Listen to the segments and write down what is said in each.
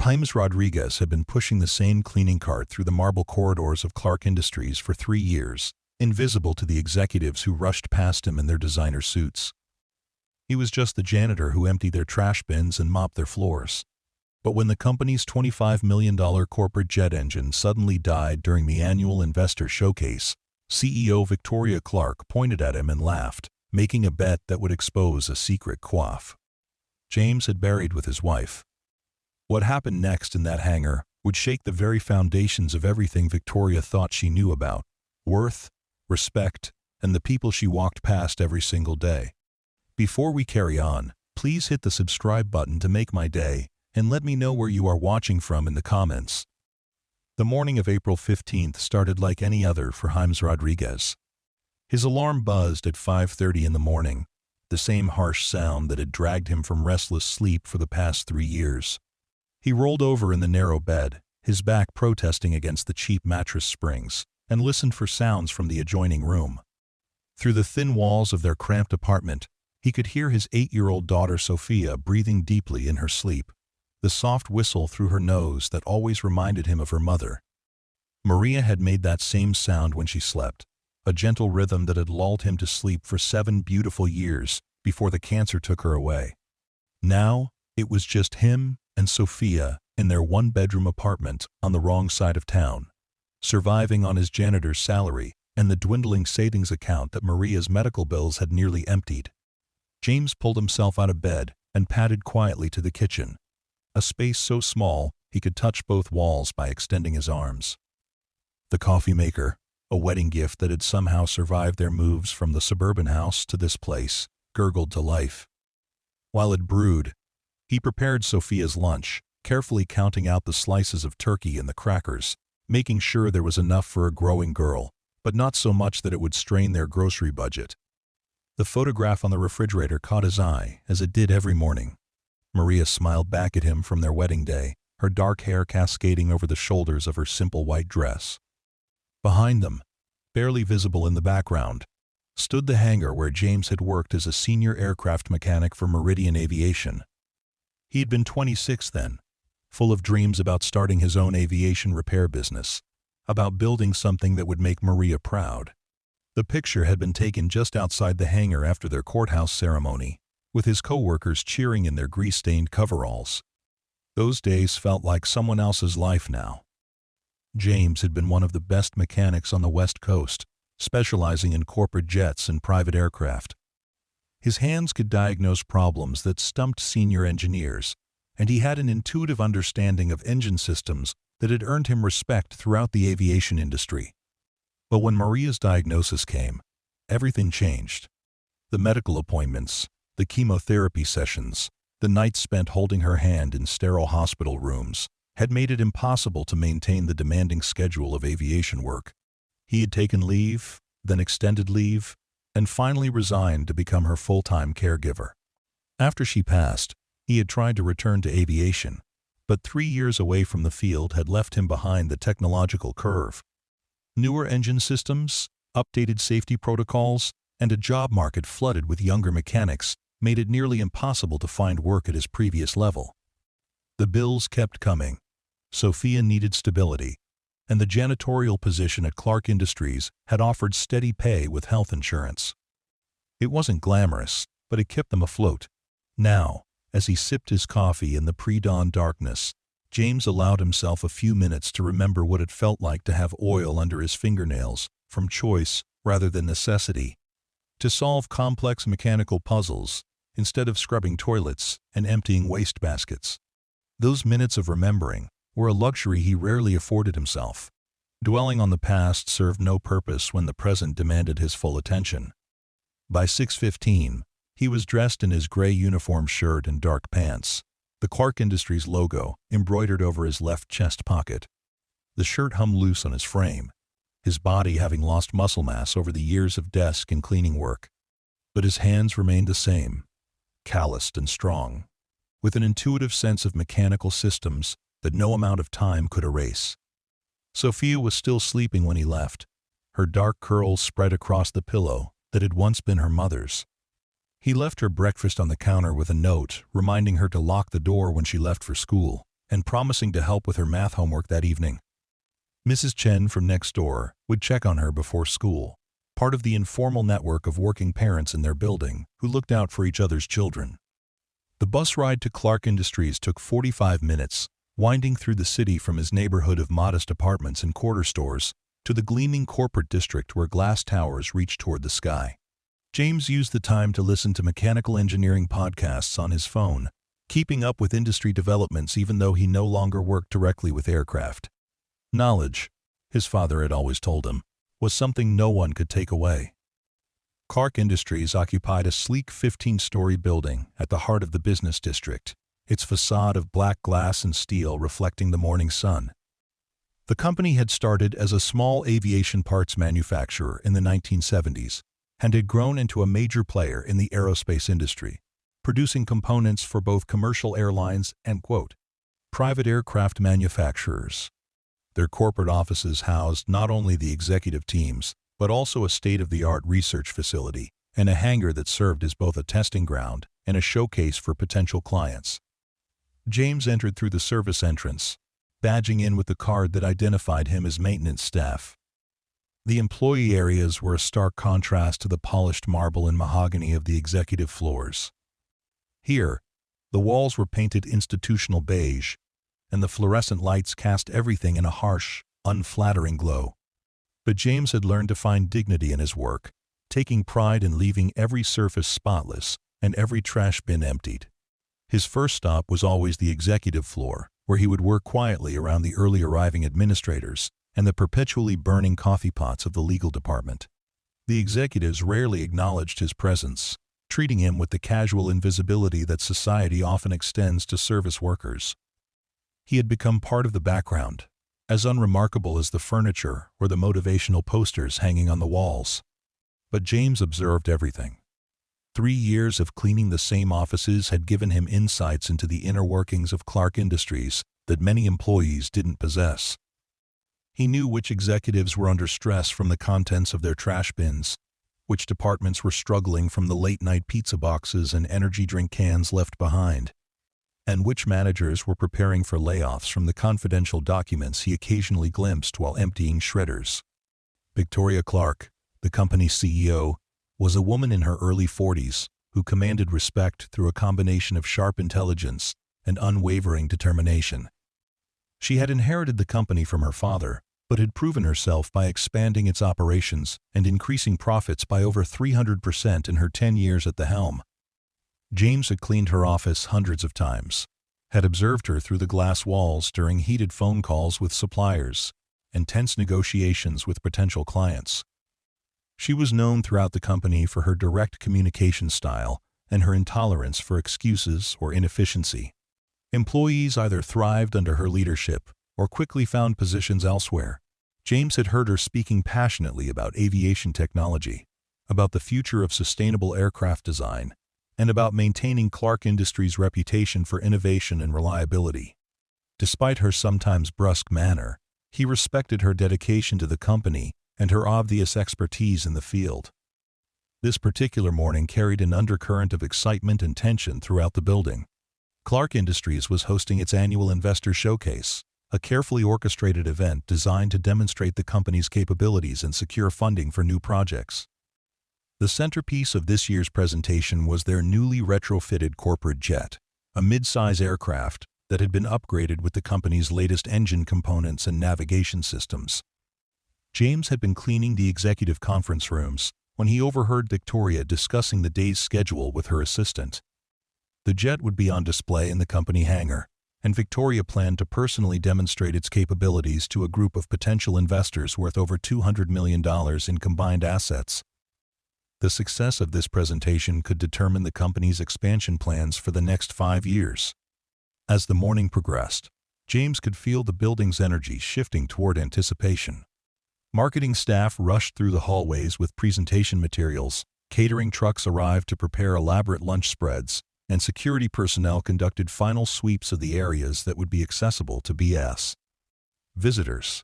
James Rodriguez had been pushing the same cleaning cart through the marble corridors of Clarke Industries for 3 years, invisible to the executives who rushed past him in their designer suits. He was just the janitor who emptied their trash bins and mopped their floors. But when the company's $25 million corporate jet engine suddenly died during the annual investor showcase, CEO Victoria Clarke pointed at him and laughed, making a bet that would expose a secret quaff James had buried with his wife. What happened next in that hangar would shake the very foundations of everything Victoria thought she knew about worth, respect, and the people she walked past every single day. Before we carry on, please hit the subscribe button to make my day, and let me know where you are watching from in the comments. The morning of April 15th started like any other for James Rodriguez. His alarm buzzed at 5:30 in the morning, the same harsh sound that had dragged him from restless sleep for the past 3 years. He rolled over in the narrow bed, his back protesting against the cheap mattress springs, and listened for sounds from the adjoining room. Through the thin walls of their cramped apartment, he could hear his 8-year-old daughter Sophia breathing deeply in her sleep, the soft whistle through her nose that always reminded him of her mother. Maria had made that same sound when she slept, a gentle rhythm that had lulled him to sleep for 7 beautiful years before the cancer took her away. Now, it was just him and Sophia in their one-bedroom apartment on the wrong side of town, surviving on his janitor's salary and the dwindling savings account that Maria's medical bills had nearly emptied. James pulled himself out of bed and padded quietly to the kitchen, a space so small he could touch both walls by extending his arms. The coffee maker, a wedding gift that had somehow survived their moves from the suburban house to this place, gurgled to life. While it brewed, he prepared Sophia's lunch, carefully counting out the slices of turkey and the crackers, making sure there was enough for a growing girl, but not so much that it would strain their grocery budget. The photograph on the refrigerator caught his eye, as it did every morning. Maria smiled back at him from their wedding day, her dark hair cascading over the shoulders of her simple white dress. Behind them, barely visible in the background, stood the hangar where James had worked as a senior aircraft mechanic for Meridian Aviation. He had been 26 then, full of dreams about starting his own aviation repair business, about building something that would make Maria proud. The picture had been taken just outside the hangar after their courthouse ceremony, with his co-workers cheering in their grease-stained coveralls. Those days felt like someone else's life now. James had been one of the best mechanics on the West Coast, specializing in corporate jets and private aircraft. His hands could diagnose problems that stumped senior engineers, and he had an intuitive understanding of engine systems that had earned him respect throughout the aviation industry. But when Maria's diagnosis came, everything changed. The medical appointments, the chemotherapy sessions, the nights spent holding her hand in sterile hospital rooms, had made it impossible to maintain the demanding schedule of aviation work. He had taken leave, then extended leave, and finally resigned to become her full-time caregiver. After she passed, he had tried to return to aviation, but 3 years away from the field had left him behind the technological curve. Newer engine systems, updated safety protocols, and a job market flooded with younger mechanics made it nearly impossible to find work at his previous level. The bills kept coming. Sophia needed stability, and the janitorial position at Clarke Industries had offered steady pay with health insurance. It wasn't glamorous, but it kept them afloat. Now, as he sipped his coffee in the pre-dawn darkness, James allowed himself a few minutes to remember what it felt like to have oil under his fingernails, from choice rather than necessity, to solve complex mechanical puzzles instead of scrubbing toilets and emptying waste baskets. Those minutes of remembering were a luxury he rarely afforded himself. Dwelling on the past served no purpose when the present demanded his full attention. By 6:15, he was dressed in his gray uniform shirt and dark pants, the Clarke Industries logo embroidered over his left chest pocket. The shirt hung loose on his frame, his body having lost muscle mass over the years of desk and cleaning work. But his hands remained the same, calloused and strong, with an intuitive sense of mechanical systems that no amount of time could erase. Sophia was still sleeping when he left, her dark curls spread across the pillow that had once been her mother's. He left her breakfast on the counter with a note reminding her to lock the door when she left for school, and promising to help with her math homework that evening. Mrs. Chen from next door would check on her before school, part of the informal network of working parents in their building who looked out for each other's children. The bus ride to Clarke Industries took 45 minutes, winding through the city from his neighborhood of modest apartments and quarter stores to the gleaming corporate district where glass towers reached toward the sky. James used the time to listen to mechanical engineering podcasts on his phone, keeping up with industry developments even though he no longer worked directly with aircraft. Knowledge, his father had always told him, was something no one could take away. Clarke Industries occupied a sleek 15-story building at the heart of the business district, its facade of black glass and steel reflecting the morning sun. The company had started as a small aviation parts manufacturer in the 1970s and had grown into a major player in the aerospace industry, producing components for both commercial airlines and, private aircraft manufacturers. Their corporate offices housed not only the executive teams, but also a state-of-the-art research facility and a hangar that served as both a testing ground and a showcase for potential clients. James entered through the service entrance, badging in with the card that identified him as maintenance staff. The employee areas were a stark contrast to the polished marble and mahogany of the executive floors. Here, the walls were painted institutional beige, and the fluorescent lights cast everything in a harsh, unflattering glow. But James had learned to find dignity in his work, taking pride in leaving every surface spotless and every trash bin emptied. His first stop was always the executive floor, where he would work quietly around the early arriving administrators and the perpetually burning coffee pots of the legal department. The executives rarely acknowledged his presence, treating him with the casual invisibility that society often extends to service workers. He had become part of the background, as unremarkable as the furniture or the motivational posters hanging on the walls. But James observed everything. 3 years of cleaning the same offices had given him insights into the inner workings of Clarke Industries that many employees didn't possess. He knew which executives were under stress from the contents of their trash bins, which departments were struggling from the late-night pizza boxes and energy drink cans left behind, and which managers were preparing for layoffs from the confidential documents he occasionally glimpsed while emptying shredders. Victoria Clarke, the company's CEO, was a woman in her early 40s who commanded respect through a combination of sharp intelligence and unwavering determination. She had inherited the company from her father, but had proven herself by expanding its operations and increasing profits by over 300% in her 10 years at the helm. James had cleaned her office hundreds of times, had observed her through the glass walls during heated phone calls with suppliers and tense negotiations with potential clients. She was known throughout the company for her direct communication style and her intolerance for excuses or inefficiency. Employees either thrived under her leadership or quickly found positions elsewhere. James had heard her speaking passionately about aviation technology, about the future of sustainable aircraft design, and about maintaining Clarke Industries' reputation for innovation and reliability. Despite her sometimes brusque manner, he respected her dedication to the company and her obvious expertise in the field. This particular morning carried an undercurrent of excitement and tension throughout the building. Clarke Industries was hosting its annual Investor Showcase, a carefully orchestrated event designed to demonstrate the company's capabilities and secure funding for new projects. The centerpiece of this year's presentation was their newly retrofitted corporate jet, a mid-size aircraft that had been upgraded with the company's latest engine components and navigation systems. James had been cleaning the executive conference rooms when he overheard Victoria discussing the day's schedule with her assistant. The jet would be on display in the company hangar, and Victoria planned to personally demonstrate its capabilities to a group of potential investors worth over $200 million in combined assets. The success of this presentation could determine the company's expansion plans for the next 5 years. As the morning progressed, James could feel the building's energy shifting toward anticipation. Marketing staff rushed through the hallways with presentation materials, catering trucks arrived to prepare elaborate lunch spreads, and security personnel conducted final sweeps of the areas that would be accessible to BS visitors.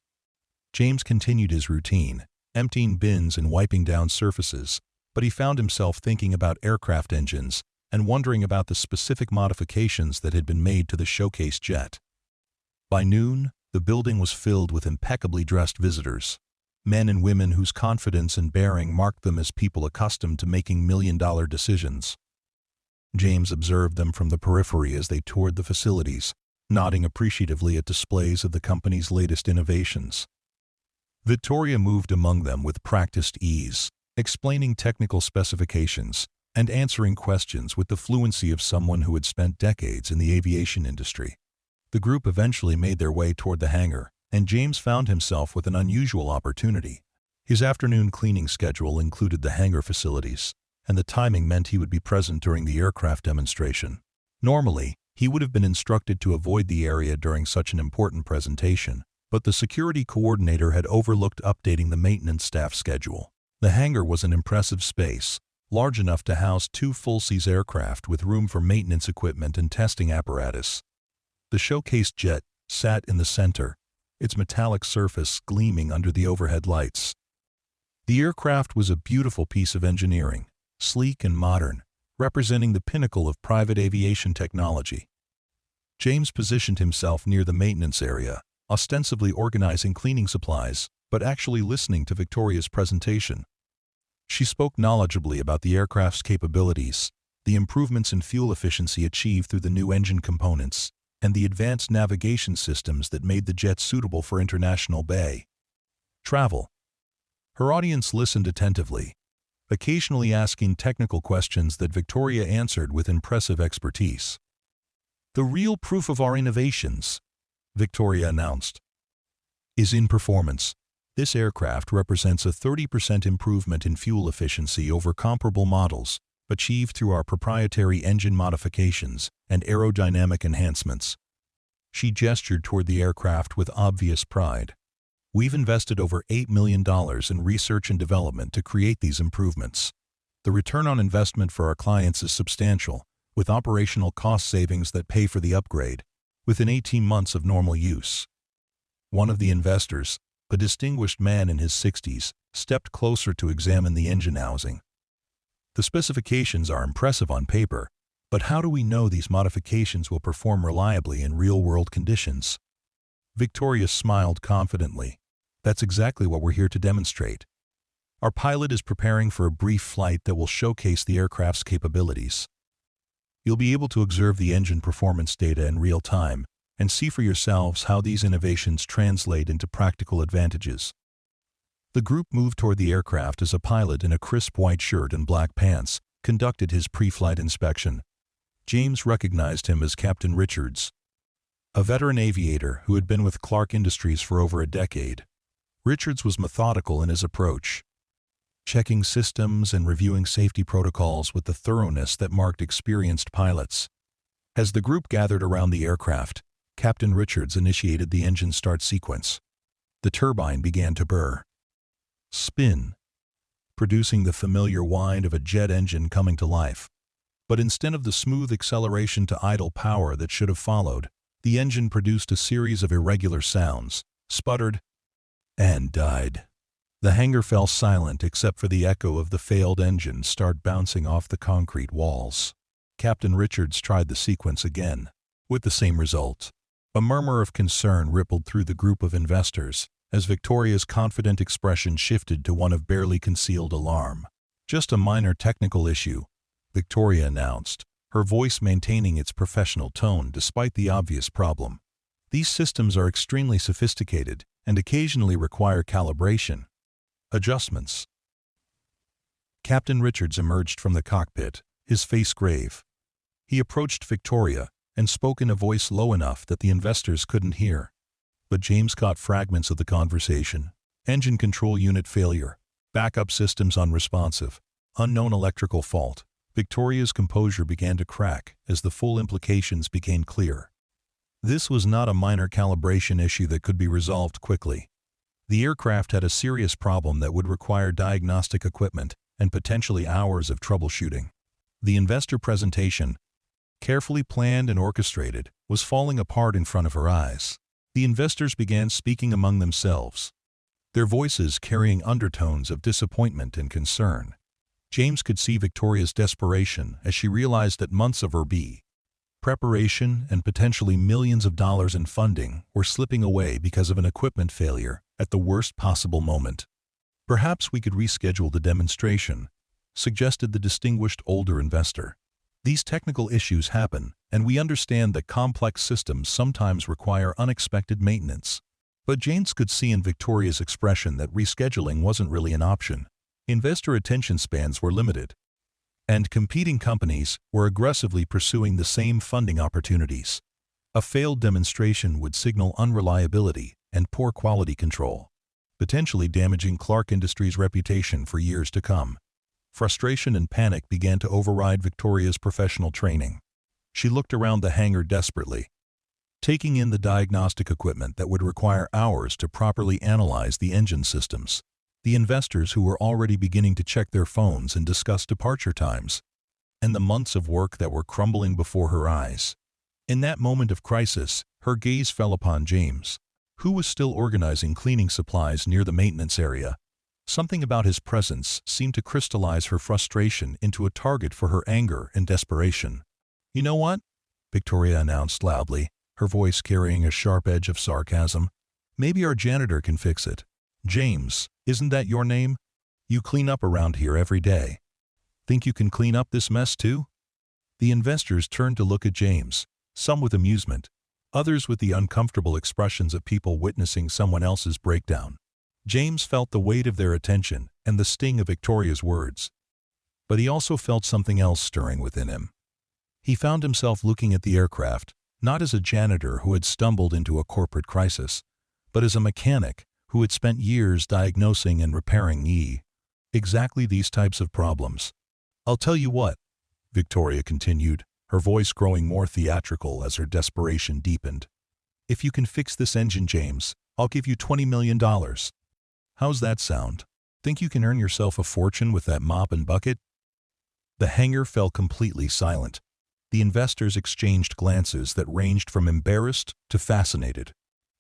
James continued his routine, emptying bins and wiping down surfaces, but he found himself thinking about aircraft engines and wondering about the specific modifications that had been made to the showcase jet. By noon, the building was filled with impeccably dressed visitors, men and women whose confidence and bearing marked them as people accustomed to making million-dollar decisions. James observed them from the periphery as they toured the facilities, nodding appreciatively at displays of the company's latest innovations. Victoria moved among them with practiced ease, explaining technical specifications and answering questions with the fluency of someone who had spent decades in the aviation industry. The group eventually made their way toward the hangar, and James found himself with an unusual opportunity. His afternoon cleaning schedule included the hangar facilities, and the timing meant he would be present during the aircraft demonstration. Normally, he would have been instructed to avoid the area during such an important presentation, but the security coordinator had overlooked updating the maintenance staff schedule. The hangar was an impressive space, large enough to house 2 full-size aircraft with room for maintenance equipment and testing apparatus. The showcase jet sat in the center, its metallic surface gleaming under the overhead lights. The aircraft was a beautiful piece of engineering, sleek and modern, representing the pinnacle of private aviation technology. James positioned himself near the maintenance area, ostensibly organizing cleaning supplies, but actually listening to Victoria's presentation. She spoke knowledgeably about the aircraft's capabilities, the improvements in fuel efficiency achieved through the new engine components, and the advanced navigation systems that made the jet suitable for international travel. Her audience listened attentively, occasionally asking technical questions that Victoria answered with impressive expertise. "The real proof of our innovations," Victoria announced, "is in performance. This aircraft represents a 30% improvement in fuel efficiency over comparable models, achieved through our proprietary engine modifications and aerodynamic enhancements." She gestured toward the aircraft with obvious pride. "We've invested over $8 million in research and development to create these improvements. The return on investment for our clients is substantial, with operational cost savings that pay for the upgrade within 18 months of normal use." One of the investors, a distinguished man in his 60s, stepped closer to examine the engine housing. "The specifications are impressive on paper, but how do we know these modifications will perform reliably in real-world conditions?" Victoria smiled confidently. "That's exactly what we're here to demonstrate. Our pilot is preparing for a brief flight that will showcase the aircraft's capabilities. You'll be able to observe the engine performance data in real time and see for yourselves how these innovations translate into practical advantages." The group moved toward the aircraft as a pilot in a crisp white shirt and black pants conducted his pre-flight inspection. James recognized him as Captain Richards, a veteran aviator who had been with Clarke Industries for over a decade. Richards was methodical in his approach, checking systems and reviewing safety protocols with the thoroughness that marked experienced pilots. As the group gathered around the aircraft, Captain Richards initiated the engine start sequence. The turbine began to spin, producing the familiar whine of a jet engine coming to life. But instead of the smooth acceleration to idle power that should have followed, the engine produced a series of irregular sounds, sputtered, and died. The hangar fell silent except for the echo of the failed engine start bouncing off the concrete walls. Captain Richards tried the sequence again, with the same result. A murmur of concern rippled through the group of investors as Victoria's confident expression shifted to one of barely concealed alarm. "Just a minor technical issue," Victoria announced, her voice maintaining its professional tone despite the obvious problem. "These systems are extremely sophisticated and occasionally require calibration adjustments." Captain Richards emerged from the cockpit, his face grave. He approached Victoria and spoke in a voice low enough that the investors couldn't hear. But James caught fragments of the conversation. "Engine control unit failure, backup systems unresponsive, unknown electrical fault." Victoria's composure began to crack as the full implications became clear. This was not a minor calibration issue that could be resolved quickly. The aircraft had a serious problem that would require diagnostic equipment and potentially hours of troubleshooting. The investor presentation, carefully planned and orchestrated, was falling apart in front of her eyes. The investors began speaking among themselves, their voices carrying undertones of disappointment and concern. James could see Victoria's desperation as she realized that months of her Preparation and potentially millions of dollars in funding were slipping away because of an equipment failure at the worst possible moment. "Perhaps we could reschedule the demonstration," suggested the distinguished older investor. "These technical issues happen, and we understand that complex systems sometimes require unexpected maintenance." But James could see in Victoria's expression that rescheduling wasn't really an option. Investor attention spans were limited, and competing companies were aggressively pursuing the same funding opportunities. A failed demonstration would signal unreliability and poor quality control, potentially damaging Clarke Industries' reputation for years to come. Frustration and panic began to override Victoria's professional training. She looked around the hangar desperately, taking in the diagnostic equipment that would require hours to properly analyze the engine systems. The investors who were already beginning to check their phones and discuss departure times, and the months of work that were crumbling before her eyes. In that moment of crisis, her gaze fell upon James, who was still organizing cleaning supplies near the maintenance area. Something about his presence seemed to crystallize her frustration into a target for her anger and desperation. "You know what?" Victoria announced loudly, her voice carrying a sharp edge of sarcasm. "Maybe our janitor can fix it. James, isn't that your name? You clean up around here every day. Think you can clean up this mess too?" The investors turned to look at James, some with amusement, others with the uncomfortable expressions of people witnessing someone else's breakdown. James felt the weight of their attention and the sting of Victoria's words. But he also felt something else stirring within him. He found himself looking at the aircraft, not as a janitor who had stumbled into a corporate crisis, but as a mechanic who had spent years diagnosing and repairing exactly these types of problems. "I'll tell you what," Victoria continued, her voice growing more theatrical as her desperation deepened. "If you can fix this engine, James, I'll give you $20 million. How's that sound? Think you can earn yourself a fortune with that mop and bucket?" The hangar fell completely silent. The investors exchanged glances that ranged from embarrassed to fascinated.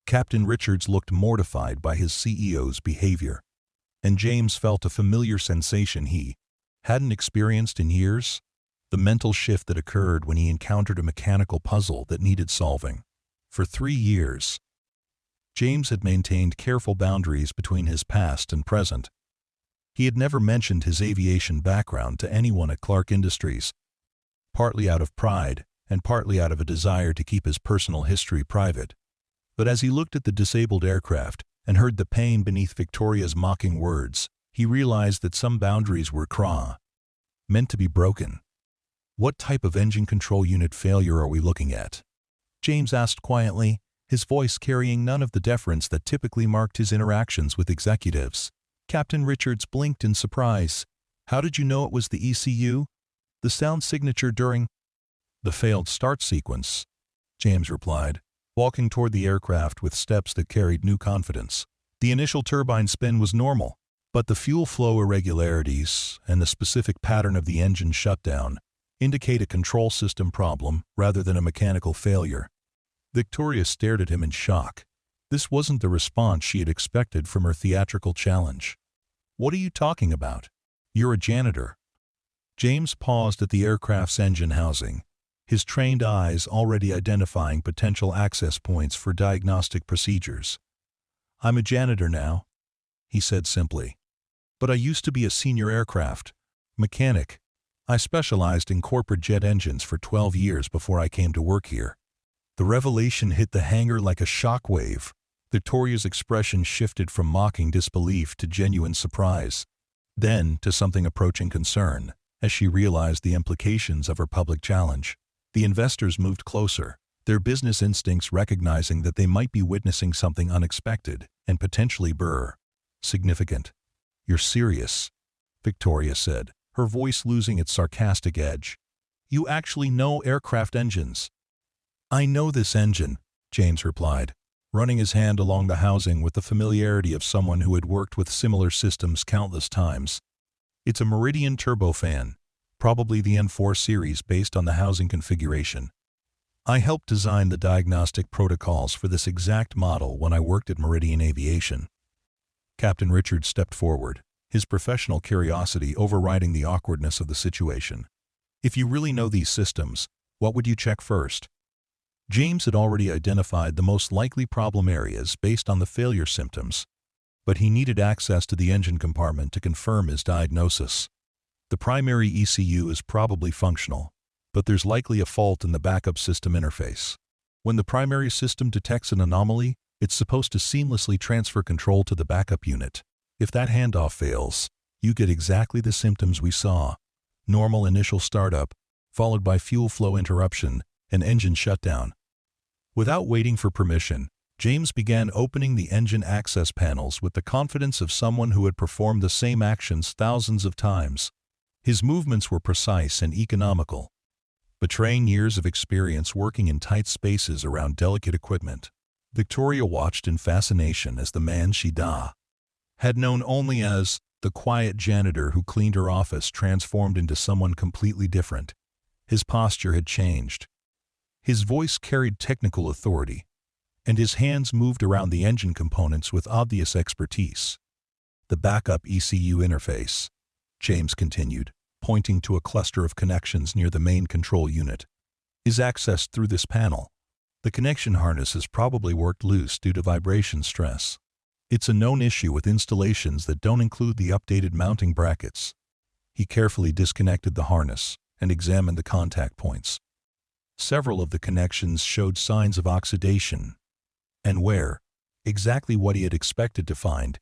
Captain Richards looked mortified by his CEO's behavior, and James felt a familiar sensation he hadn't experienced in years, the mental shift that occurred when he encountered a mechanical puzzle that needed solving. For 3 years, James had maintained careful boundaries between his past and present. He had never mentioned his aviation background to anyone at Clarke Industries, partly out of pride and partly out of a desire to keep his personal history private. But as he looked at the disabled aircraft and heard the pain beneath Victoria's mocking words, he realized that some boundaries were meant to be broken. "What type of engine control unit failure are we looking at?" James asked quietly, his voice carrying none of the deference that typically marked his interactions with executives. Captain Richards blinked in surprise. "How did you know it was the ECU? The sound signature during the failed start sequence," James replied, walking toward the aircraft with steps that carried new confidence. "The initial turbine spin was normal, but the fuel flow irregularities and the specific pattern of the engine shutdown indicate a control system problem rather than a mechanical failure." Victoria stared at him in shock. This wasn't the response she had expected from her theatrical challenge. "What are you talking about? You're a janitor." James paused at the aircraft's engine housing, his trained eyes already identifying potential access points for diagnostic procedures. "I'm a janitor now," he said simply. "But I used to be a senior aircraft mechanic. I specialized in corporate jet engines for 12 years before I came to work here." The revelation hit the hangar like a shockwave. Victoria's expression shifted from mocking disbelief to genuine surprise, then to something approaching concern, as she realized the implications of her public challenge. The investors moved closer, their business instincts recognizing that they might be witnessing something unexpected and potentially significant. "You're serious," Victoria said, her voice losing its sarcastic edge. "You actually know aircraft engines?" "I know this engine," James replied, running his hand along the housing with the familiarity of someone who had worked with similar systems countless times. "It's a Meridian turbofan, probably the N4 series based on the housing configuration. I helped design the diagnostic protocols for this exact model when I worked at Meridian Aviation." Captain Richards stepped forward, his professional curiosity overriding the awkwardness of the situation. "If you really know these systems, What would you check first? James had already identified the most likely problem areas based on the failure symptoms, but he needed access to the engine compartment to confirm his diagnosis. The primary ECU is probably functional, but there's likely a fault in the backup system interface. When the primary system detects an anomaly, it's supposed to seamlessly transfer control to the backup unit. If that handoff fails, you get exactly the symptoms we saw: normal initial startup, followed by fuel flow interruption and engine shutdown. Without waiting for permission, James began opening the engine access panels with the confidence of someone who had performed the same actions thousands of times. His movements were precise and economical, betraying years of experience working in tight spaces around delicate equipment. Victoria watched in fascination as the man had known only as the quiet janitor who cleaned her office transformed into someone completely different. His posture had changed. His voice carried technical authority, and his hands moved around the engine components with obvious expertise. The backup ECU interface, James continued, pointing to a cluster of connections near the main control unit, is accessed through this panel. The connection harness has probably worked loose due to vibration stress. It's a known issue with installations that don't include the updated mounting brackets. He carefully disconnected the harness and examined the contact points. Several of the connections showed signs of oxidation and wear, exactly what he had expected to find.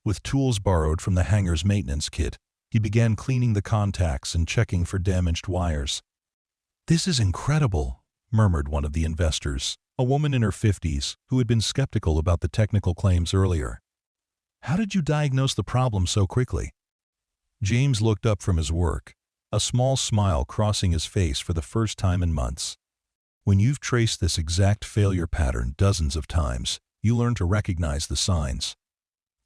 With tools borrowed from the hangar's maintenance kit, he began cleaning the contacts and checking for damaged wires. "This is incredible," murmured one of the investors, a woman in her 50s who had been skeptical about the technical claims earlier. "How did you diagnose the problem so quickly?" James looked up from his work, a small smile crossing his face for the first time in months. When you've traced this exact failure pattern dozens of times, you learn to recognize the signs.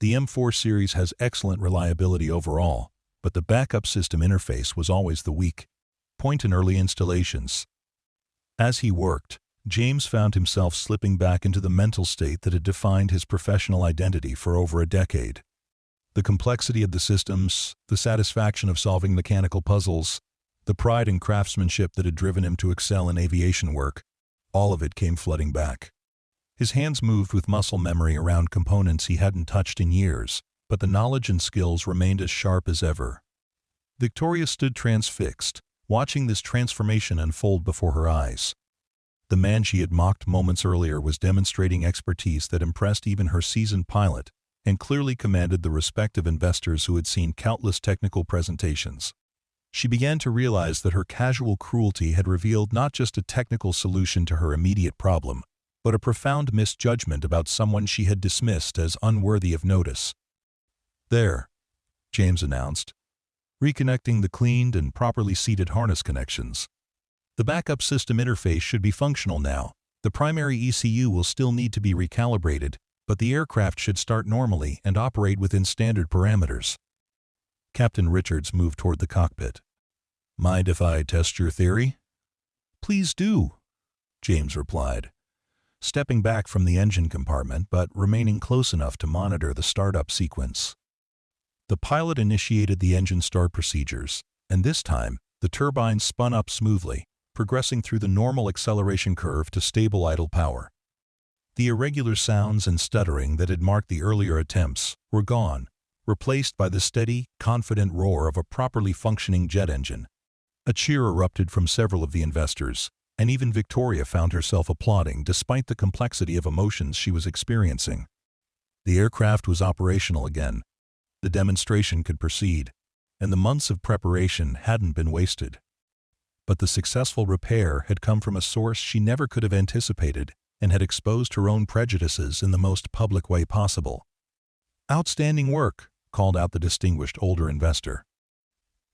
The M4 series has excellent reliability overall, but the backup system interface was always the weak point in early installations. As he worked, James found himself slipping back into the mental state that had defined his professional identity for over a decade. The complexity of the systems, the satisfaction of solving mechanical puzzles, the pride and craftsmanship that had driven him to excel in aviation work, all of it came flooding back. His hands moved with muscle memory around components he hadn't touched in years, but the knowledge and skills remained as sharp as ever. Victoria stood transfixed, watching this transformation unfold before her eyes. The man she had mocked moments earlier was demonstrating expertise that impressed even her seasoned pilot, and clearly commanded the respect of investors who had seen countless technical presentations. She began to realize that her casual cruelty had revealed not just a technical solution to her immediate problem, but a profound misjudgment about someone she had dismissed as unworthy of notice. "There," James announced, reconnecting the cleaned and properly seated harness connections. "The backup system interface should be functional now. The primary ECU will still need to be recalibrated, but the aircraft should start normally and operate within standard parameters." Captain Richards moved toward the cockpit. "Mind if I test your theory?" "Please do," James replied, stepping back from the engine compartment but remaining close enough to monitor the startup sequence. The pilot initiated the engine start procedures, and this time, the turbines spun up smoothly, progressing through the normal acceleration curve to stable idle power. The irregular sounds and stuttering that had marked the earlier attempts were gone, replaced by the steady, confident roar of a properly functioning jet engine. A cheer erupted from several of the investors, and even Victoria found herself applauding despite the complexity of emotions she was experiencing. The aircraft was operational again. The demonstration could proceed, and the months of preparation hadn't been wasted. But the successful repair had come from a source she never could have anticipated and had exposed her own prejudices in the most public way possible. "Outstanding work," called out the distinguished older investor.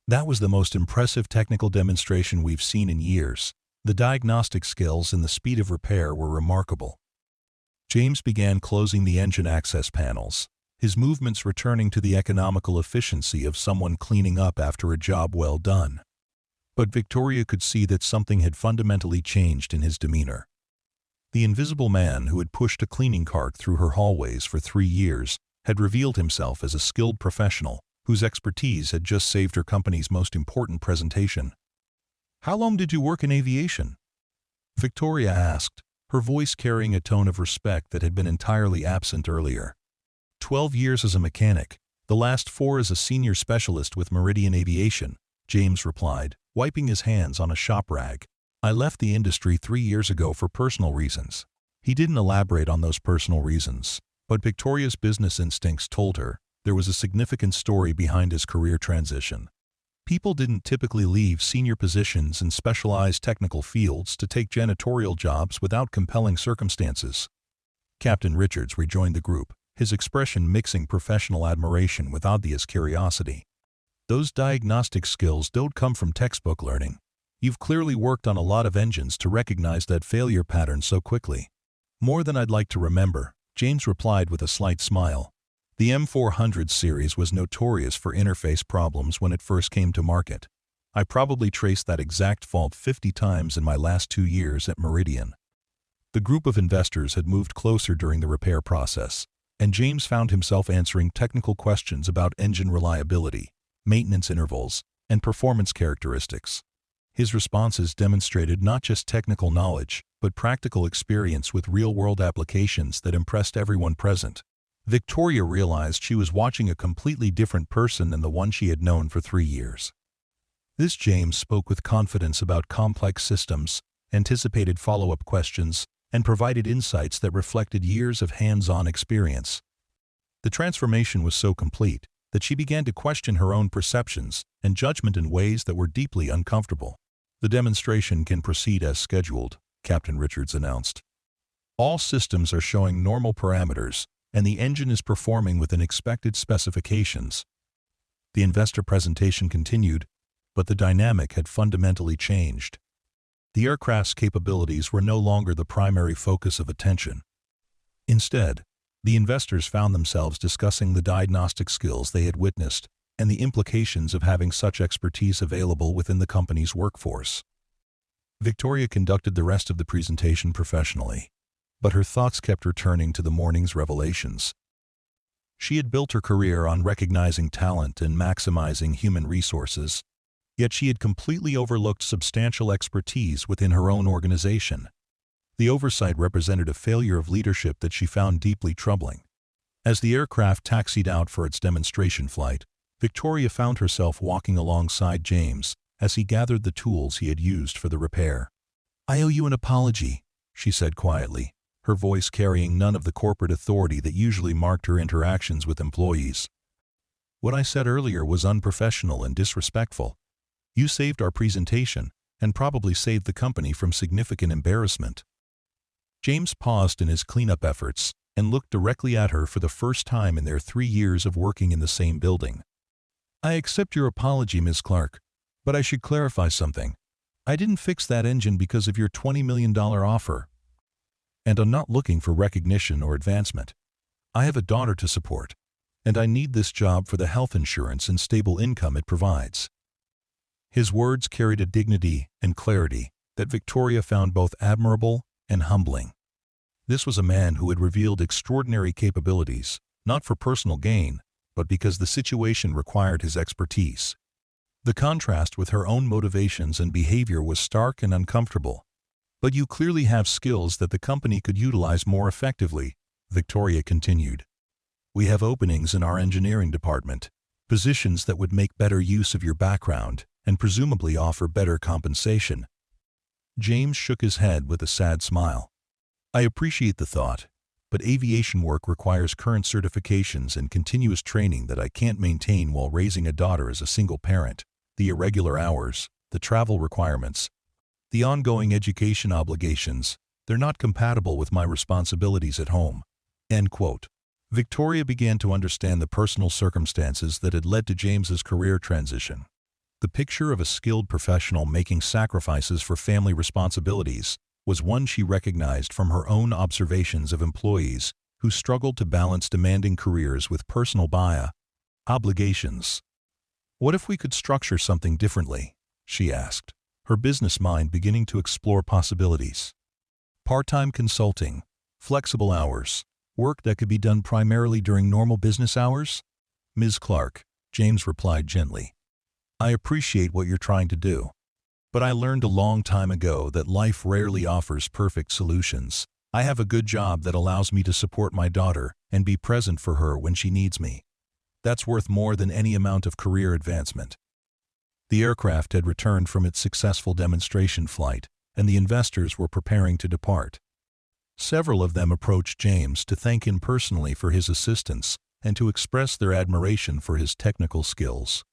"That was the most impressive technical demonstration we've seen in years. The diagnostic skills and the speed of repair were remarkable." James began closing the engine access panels, his movements returning to the economical efficiency of someone cleaning up after a job well done. But Victoria could see that something had fundamentally changed in his demeanor. The invisible man who had pushed a cleaning cart through her hallways for 3 years had revealed himself as a skilled professional whose expertise had just saved her company's most important presentation. How long did you work in aviation? Victoria asked, her voice carrying a tone of respect that had been entirely absent earlier. 12 years as a mechanic, the last 4 as a senior specialist with Meridian Aviation, James replied, wiping his hands on a shop rag. I left the industry 3 years ago for personal reasons. He didn't elaborate on those personal reasons, but Victoria's business instincts told her there was a significant story behind his career transition. People didn't typically leave senior positions in specialized technical fields to take janitorial jobs without compelling circumstances. Captain Richards rejoined the group, his expression mixing professional admiration with obvious curiosity. Those diagnostic skills don't come from textbook learning. You've clearly worked on a lot of engines to recognize that failure pattern so quickly. More than I'd like to remember, James replied with a slight smile. The M400 series was notorious for interface problems when it first came to market. I probably traced that exact fault 50 times in my last 2 years at Meridian. The group of investors had moved closer during the repair process, and James found himself answering technical questions about engine reliability, maintenance intervals, and performance characteristics. His responses demonstrated not just technical knowledge, but practical experience with real-world applications that impressed everyone present. Victoria realized she was watching a completely different person than the one she had known for 3 years. This James spoke with confidence about complex systems, anticipated follow-up questions, and provided insights that reflected years of hands-on experience. The transformation was so complete that she began to question her own perceptions and judgment in ways that were deeply uncomfortable. The demonstration can proceed as scheduled, Captain Richards announced. All systems are showing normal parameters, and the engine is performing within expected specifications. The investor presentation continued, but the dynamic had fundamentally changed. The aircraft's capabilities were no longer the primary focus of attention. Instead, the investors found themselves discussing the diagnostic skills they had witnessed and the implications of having such expertise available within the company's workforce. Victoria conducted the rest of the presentation professionally, but her thoughts kept returning to the morning's revelations. She had built her career on recognizing talent and maximizing human resources, yet she had completely overlooked substantial expertise within her own organization. The oversight represented a failure of leadership that she found deeply troubling. As the aircraft taxied out for its demonstration flight, Victoria found herself walking alongside James as he gathered the tools he had used for the repair. "I owe you an apology," she said quietly, her voice carrying none of the corporate authority that usually marked her interactions with employees. "What I said earlier was unprofessional and disrespectful. You saved our presentation and probably saved the company from significant embarrassment." James paused in his cleanup efforts and looked directly at her for the first time in their 3 years of working in the same building. "I accept your apology, Ms. Clarke, but I should clarify something. I didn't fix that engine because of your $20 million offer. And I'm not looking for recognition or advancement. I have a daughter to support, and I need this job for the health insurance and stable income it provides." His words carried a dignity and clarity that Victoria found both admirable and humbling. This was a man who had revealed extraordinary capabilities, not for personal gain, but because the situation required his expertise. The contrast with her own motivations and behavior was stark and uncomfortable. "But you clearly have skills that the company could utilize more effectively," Victoria continued. "We have openings in our engineering department, positions that would make better use of your background and presumably offer better compensation." James shook his head with a sad smile. "I appreciate the thought, but aviation work requires current certifications and continuous training that I can't maintain while raising a daughter as a single parent. The irregular hours, the travel requirements, the ongoing education obligations, they're not compatible with my responsibilities at home." End quote. Victoria began to understand the personal circumstances that had led to James's career transition. The picture of a skilled professional making sacrifices for family responsibilities was one she recognized from her own observations of employees who struggled to balance demanding careers with personal obligations. "What if we could structure something differently?" she asked, her business mind beginning to explore possibilities. "Part-time consulting, flexible hours, work that could be done primarily during normal business hours?" "Ms. Clarke," James replied gently, "I appreciate what you're trying to do, But I learned a long time ago that life rarely offers perfect solutions. I have a good job that allows me to support my daughter and be present for her when she needs me. That's worth more than any amount of career advancement. The aircraft had returned from its successful demonstration flight, and the investors were preparing to depart. Several of them approached James to thank him personally for his assistance and to express their admiration for his technical skills.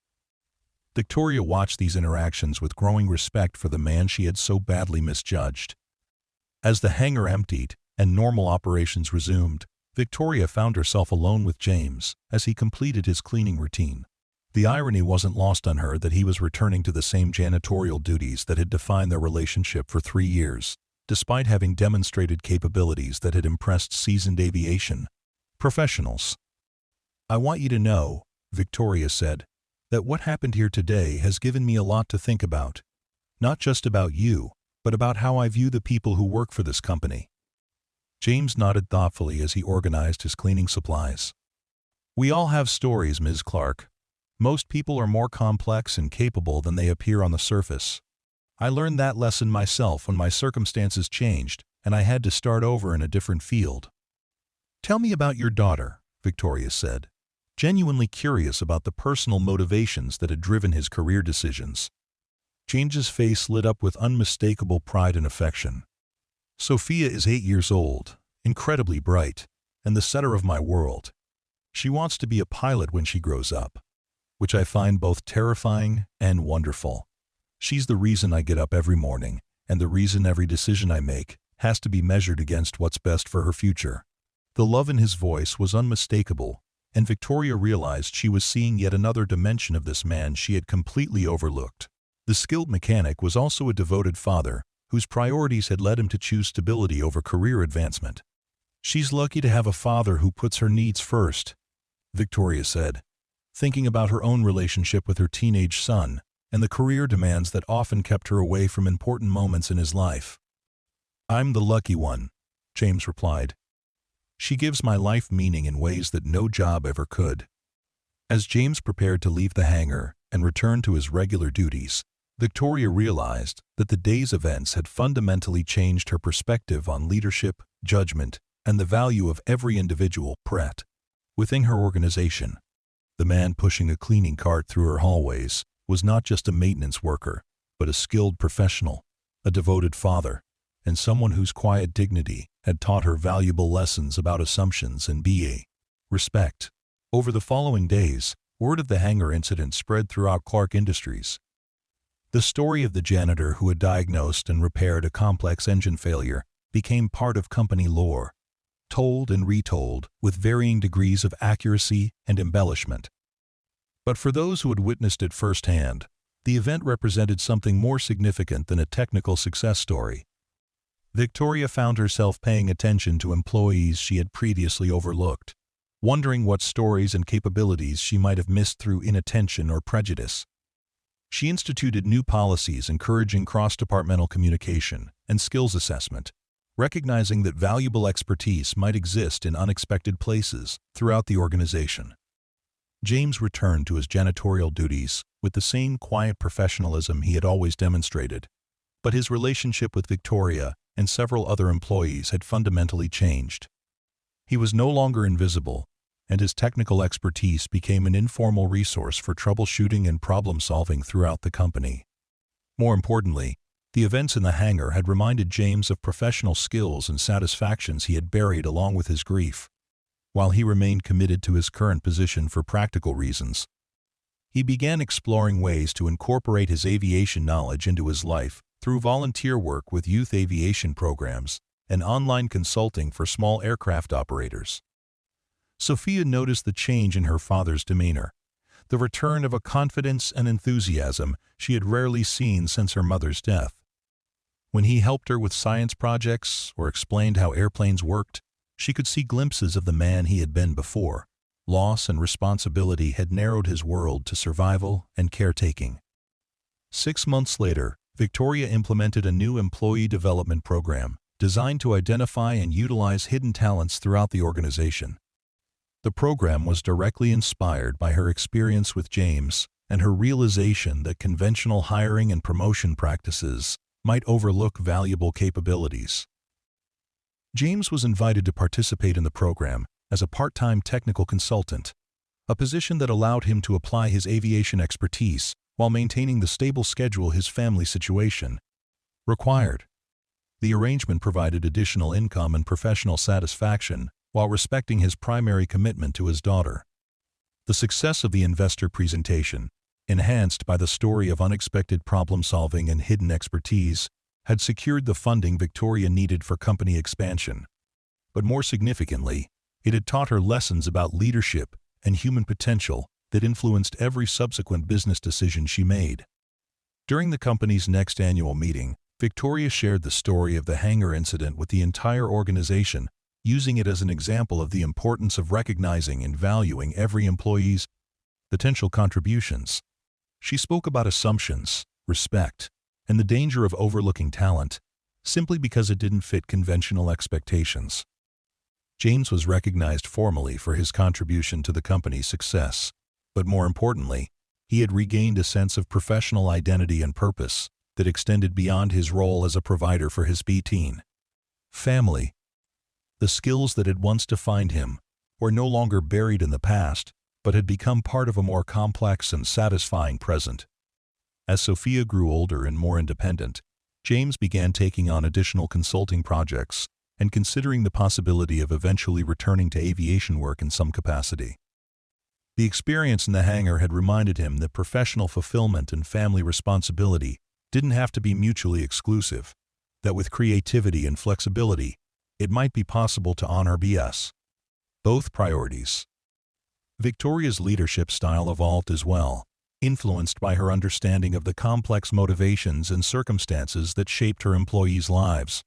Victoria watched these interactions with growing respect for the man she had so badly misjudged. As the hangar emptied and normal operations resumed, Victoria found herself alone with James as he completed his cleaning routine. The irony wasn't lost on her that he was returning to the same janitorial duties that had defined their relationship for 3 years, despite having demonstrated capabilities that had impressed seasoned aviation professionals. "I want you to know," Victoria said, "that what happened here today has given me a lot to think about. Not just about you, but about how I view the people who work for this company." James nodded thoughtfully as he organized his cleaning supplies. "We all have stories, Ms. Clarke. Most people are more complex and capable than they appear on the surface. I learned that lesson myself when my circumstances changed and I had to start over in a different field." "Tell me about your daughter," Victoria said, genuinely curious about the personal motivations that had driven his career decisions. James's face lit up with unmistakable pride and affection. "Sophia is 8 years old, incredibly bright, and the center of my world. She wants to be a pilot when she grows up, which I find both terrifying and wonderful. She's the reason I get up every morning, and the reason every decision I make has to be measured against what's best for her future." The love in his voice was unmistakable, and Victoria realized she was seeing yet another dimension of this man she had completely overlooked. The skilled mechanic was also a devoted father, whose priorities had led him to choose stability over career advancement. "She's lucky to have a father who puts her needs first," Victoria said, thinking about her own relationship with her teenage son and the career demands that often kept her away from important moments in his life. "I'm the lucky one," James replied. "She gives my life meaning in ways that no job ever could." As James prepared to leave the hangar and return to his regular duties, Victoria realized that the day's events had fundamentally changed her perspective on leadership, judgment, and the value of every individual present within her organization. The man pushing a cleaning cart through her hallways was not just a maintenance worker, but a skilled professional, a devoted father, and someone whose quiet dignity had taught her valuable lessons about assumptions and respect. Over the following days, word of the hangar incident spread throughout Clarke Industries. The story of the janitor who had diagnosed and repaired a complex engine failure became part of company lore, told and retold with varying degrees of accuracy and embellishment. But for those who had witnessed it firsthand, the event represented something more significant than a technical success story. Victoria found herself paying attention to employees she had previously overlooked, wondering what stories and capabilities she might have missed through inattention or prejudice. She instituted new policies encouraging cross-departmental communication and skills assessment, recognizing that valuable expertise might exist in unexpected places throughout the organization. James returned to his janitorial duties with the same quiet professionalism he had always demonstrated, but his relationship with Victoria and several other employees had fundamentally changed. He was no longer invisible, and his technical expertise became an informal resource for troubleshooting and problem-solving throughout the company. More importantly, the events in the hangar had reminded James of professional skills and satisfactions he had buried along with his grief. While he remained committed to his current position for practical reasons, he began exploring ways to incorporate his aviation knowledge into his life through volunteer work with youth aviation programs and online consulting for small aircraft operators. Sophia noticed the change in her father's demeanor, the return of a confidence and enthusiasm she had rarely seen since her mother's death. When he helped her with science projects or explained how airplanes worked, she could see glimpses of the man he had been before. Loss and responsibility had narrowed his world to survival and caretaking. 6 months later, Victoria implemented a new employee development program designed to identify and utilize hidden talents throughout the organization. The program was directly inspired by her experience with James and her realization that conventional hiring and promotion practices might overlook valuable capabilities. James was invited to participate in the program as a part-time technical consultant, a position that allowed him to apply his aviation expertise while maintaining the stable schedule his family situation required. The arrangement provided additional income and professional satisfaction while respecting his primary commitment to his daughter. The success of the investor presentation, enhanced by the story of unexpected problem-solving and hidden expertise, had secured the funding Victoria needed for company expansion. But more significantly, it had taught her lessons about leadership and human potential that influenced every subsequent business decision she made. During the company's next annual meeting, Victoria shared the story of the hangar incident with the entire organization, using it as an example of the importance of recognizing and valuing every employee's potential contributions. She spoke about assumptions, respect, and the danger of overlooking talent, simply because it didn't fit conventional expectations. James was recognized formally for his contribution to the company's success, but more importantly, he had regained a sense of professional identity and purpose that extended beyond his role as a provider for his teen family. The skills that had once defined him were no longer buried in the past, but had become part of a more complex and satisfying present. As Sophia grew older and more independent, James began taking on additional consulting projects and considering the possibility of eventually returning to aviation work in some capacity. The experience in the hangar had reminded him that professional fulfillment and family responsibility didn't have to be mutually exclusive, that with creativity and flexibility, it might be possible to honor both priorities. Victoria's leadership style evolved as well, influenced by her understanding of the complex motivations and circumstances that shaped her employees' lives.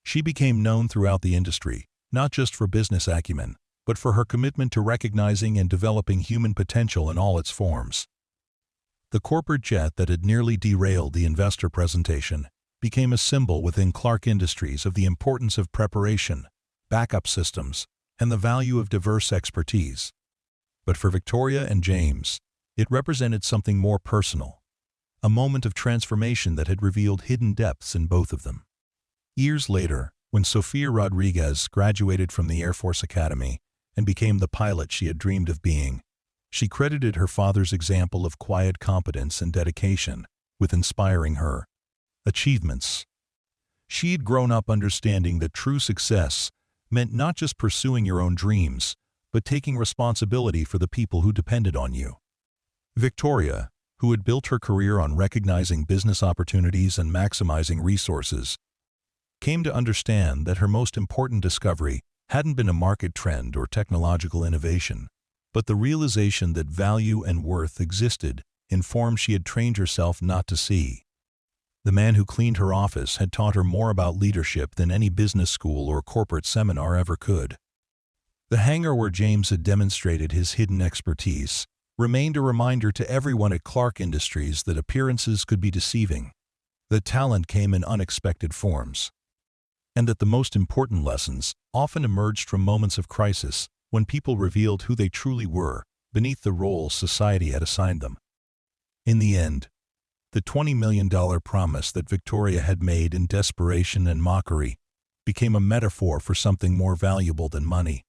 She became known throughout the industry, not just for business acumen, but for her commitment to recognizing and developing human potential in all its forms. The corporate jet that had nearly derailed the investor presentation became a symbol within Clarke Industries of the importance of preparation, backup systems, and the value of diverse expertise. But for Victoria and James, it represented something more personal, a moment of transformation that had revealed hidden depths in both of them. Years later, when Sofia Rodriguez graduated from the Air Force Academy and became the pilot she had dreamed of being, she credited her father's example of quiet competence and dedication with inspiring her achievements. She had grown up understanding that true success meant not just pursuing your own dreams, but taking responsibility for the people who depended on you. Victoria, who had built her career on recognizing business opportunities and maximizing resources, came to understand that her most important discovery hadn't been a market trend or technological innovation, but the realization that value and worth existed in forms she had trained herself not to see. The man who cleaned her office had taught her more about leadership than any business school or corporate seminar ever could. The hangar where James had demonstrated his hidden expertise remained a reminder to everyone at Clarke Industries that appearances could be deceiving, that talent came in unexpected forms, and that the most important lessons often emerged from moments of crisis when people revealed who they truly were beneath the roles society had assigned them. In the end, the $20 million promise that Victoria had made in desperation and mockery became a metaphor for something more valuable than money.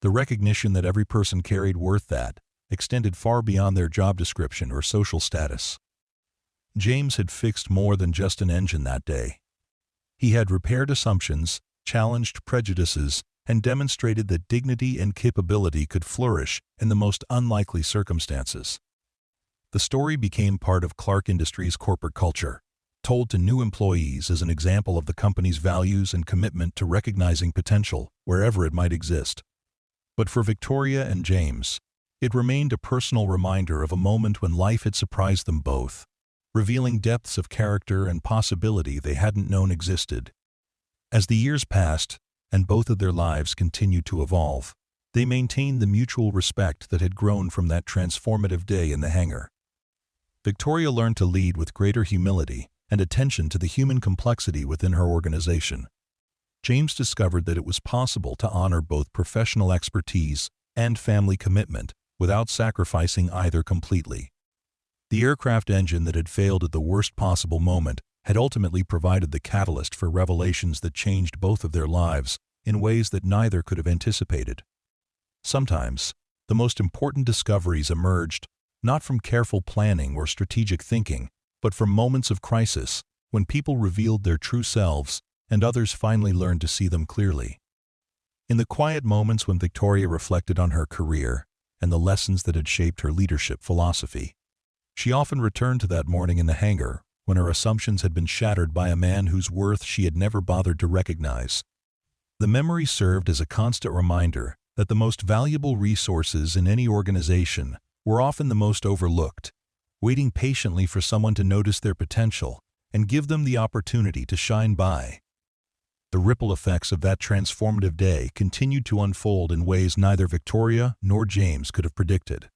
The recognition that every person carried worth that extended far beyond their job description or social status. James had fixed more than just an engine that day. He had repaired assumptions, challenged prejudices, and demonstrated that dignity and capability could flourish in the most unlikely circumstances. The story became part of Clarke Industries' corporate culture, told to new employees as an example of the company's values and commitment to recognizing potential wherever it might exist. But for Victoria and James, it remained a personal reminder of a moment when life had surprised them both, revealing depths of character and possibility they hadn't known existed. As the years passed, and both of their lives continued to evolve, they maintained the mutual respect that had grown from that transformative day in the hangar. Victoria learned to lead with greater humility and attention to the human complexity within her organization. James discovered that it was possible to honor both professional expertise and family commitment without sacrificing either completely. The aircraft engine that had failed at the worst possible moment had ultimately provided the catalyst for revelations that changed both of their lives in ways that neither could have anticipated. Sometimes, the most important discoveries emerged not from careful planning or strategic thinking, but from moments of crisis when people revealed their true selves and others finally learned to see them clearly. In the quiet moments when Victoria reflected on her career and the lessons that had shaped her leadership philosophy, she often returned to that morning in the hangar when her assumptions had been shattered by a man whose worth she had never bothered to recognize. The memory served as a constant reminder that the most valuable resources in any organization were often the most overlooked, waiting patiently for someone to notice their potential and give them the opportunity to shine by. The ripple effects of that transformative day continued to unfold in ways neither Victoria nor James could have predicted.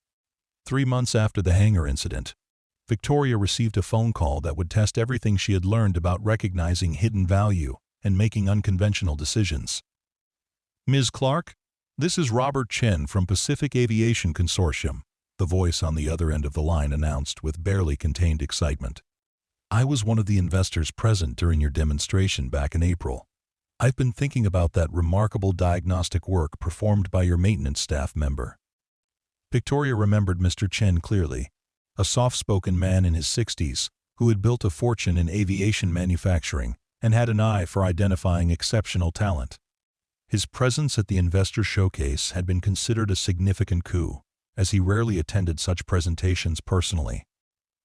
3 months after the hangar incident, Victoria received a phone call that would test everything she had learned about recognizing hidden value and making unconventional decisions. "Ms. Clarke, this is Robert Chen from Pacific Aviation Consortium," the voice on the other end of the line announced with barely contained excitement. "I was one of the investors present during your demonstration back in April. I've been thinking about that remarkable diagnostic work performed by your maintenance staff member." Victoria remembered Mr. Chen clearly, a soft-spoken man in his 60s who had built a fortune in aviation manufacturing and had an eye for identifying exceptional talent. His presence at the investor showcase had been considered a significant coup, as he rarely attended such presentations personally.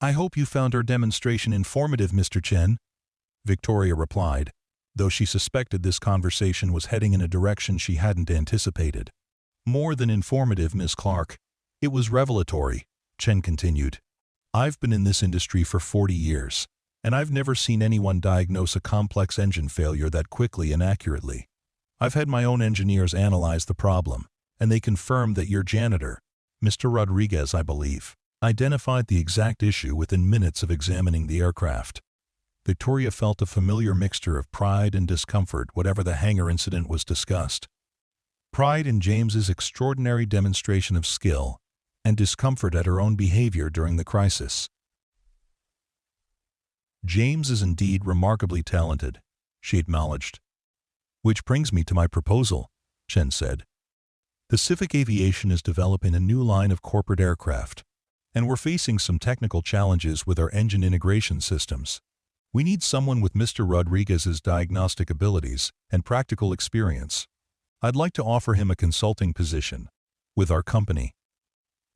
"I hope you found our demonstration informative, Mr. Chen," Victoria replied, though she suspected this conversation was heading in a direction she hadn't anticipated. "More than informative, Ms. Clarke. It was revelatory," Chen continued. "I've been in this industry for 40 years, and I've never seen anyone diagnose a complex engine failure that quickly and accurately. I've had my own engineers analyze the problem, and they confirmed that your janitor, Mr. Rodriguez, I believe, identified the exact issue within minutes of examining the aircraft." Victoria felt a familiar mixture of pride and discomfort whatever the hangar incident was discussed. Pride in James's extraordinary demonstration of skill, and discomfort at her own behavior during the crisis. "James is indeed remarkably talented," she acknowledged. "Which brings me to my proposal," Chen said. "Pacific Aviation is developing a new line of corporate aircraft, and we're facing some technical challenges with our engine integration systems. We need someone with Mr. Rodriguez's diagnostic abilities and practical experience. I'd like to offer him a consulting position with our company."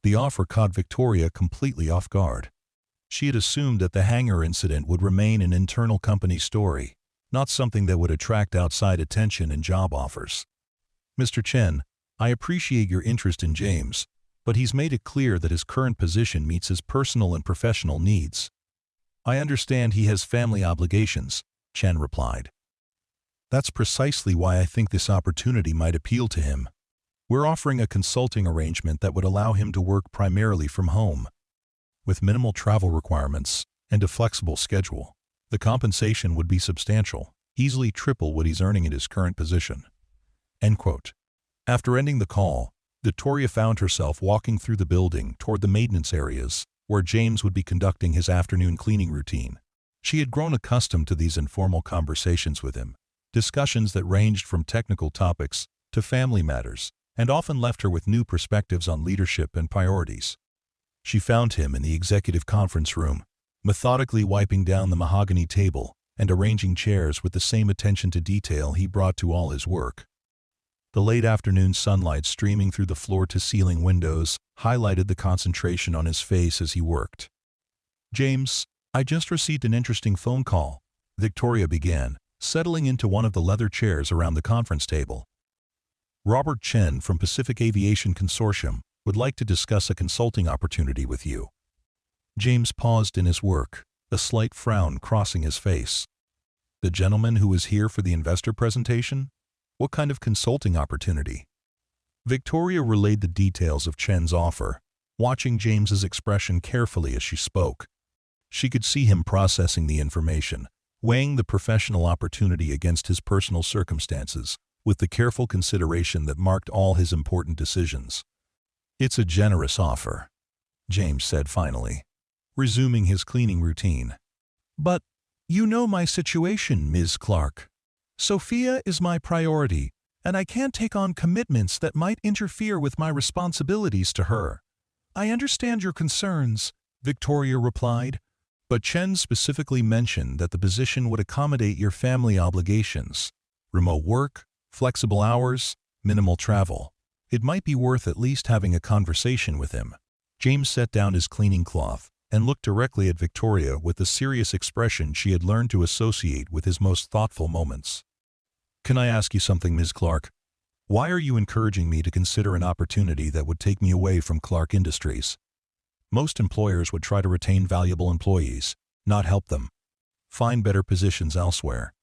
The offer caught Victoria completely off guard. She had assumed that the hangar incident would remain an internal company story, not something that would attract outside attention and job offers. "Mr. Chen, I appreciate your interest in James, but he's made it clear that his current position meets his personal and professional needs." "I understand he has family obligations," Chen replied. "That's precisely why I think this opportunity might appeal to him. We're offering a consulting arrangement that would allow him to work primarily from home, with minimal travel requirements and a flexible schedule. The compensation would be substantial, easily triple what he's earning at his current position." End quote. After ending the call, Victoria found herself walking through the building toward the maintenance areas, where James would be conducting his afternoon cleaning routine. She had grown accustomed to these informal conversations with him, discussions that ranged from technical topics to family matters, and often left her with new perspectives on leadership and priorities. She found him in the executive conference room, methodically wiping down the mahogany table and arranging chairs with the same attention to detail he brought to all his work. The late afternoon sunlight streaming through the floor-to-ceiling windows highlighted the concentration on his face as he worked. "James, I just received an interesting phone call," Victoria began, settling into one of the leather chairs around the conference table. "Robert Chen from Pacific Aviation Consortium would like to discuss a consulting opportunity with you." James paused in his work, a slight frown crossing his face. "The gentleman who was here for the investor presentation? What kind of consulting opportunity?" Victoria relayed the details of Chen's offer, watching James's expression carefully as she spoke. She could see him processing the information, weighing the professional opportunity against his personal circumstances, with the careful consideration that marked all his important decisions. "It's a generous offer," James said finally. resuming his cleaning routine. "But you know my situation, Ms. Clarke. Sophia is my priority, and I can't take on commitments that might interfere with my responsibilities to her." "I understand your concerns," Victoria replied, "but Chen specifically mentioned that the position would accommodate your family obligations. Remote work, flexible hours, minimal travel. It might be worth at least having a conversation with him." James set down his cleaning cloth and looked directly at Victoria with the serious expression she had learned to associate with his most thoughtful moments. "Can I ask you something, Ms. Clarke? Why are you encouraging me to consider an opportunity that would take me away from Clarke Industries? Most employers would try to retain valuable employees, not help them find better positions elsewhere."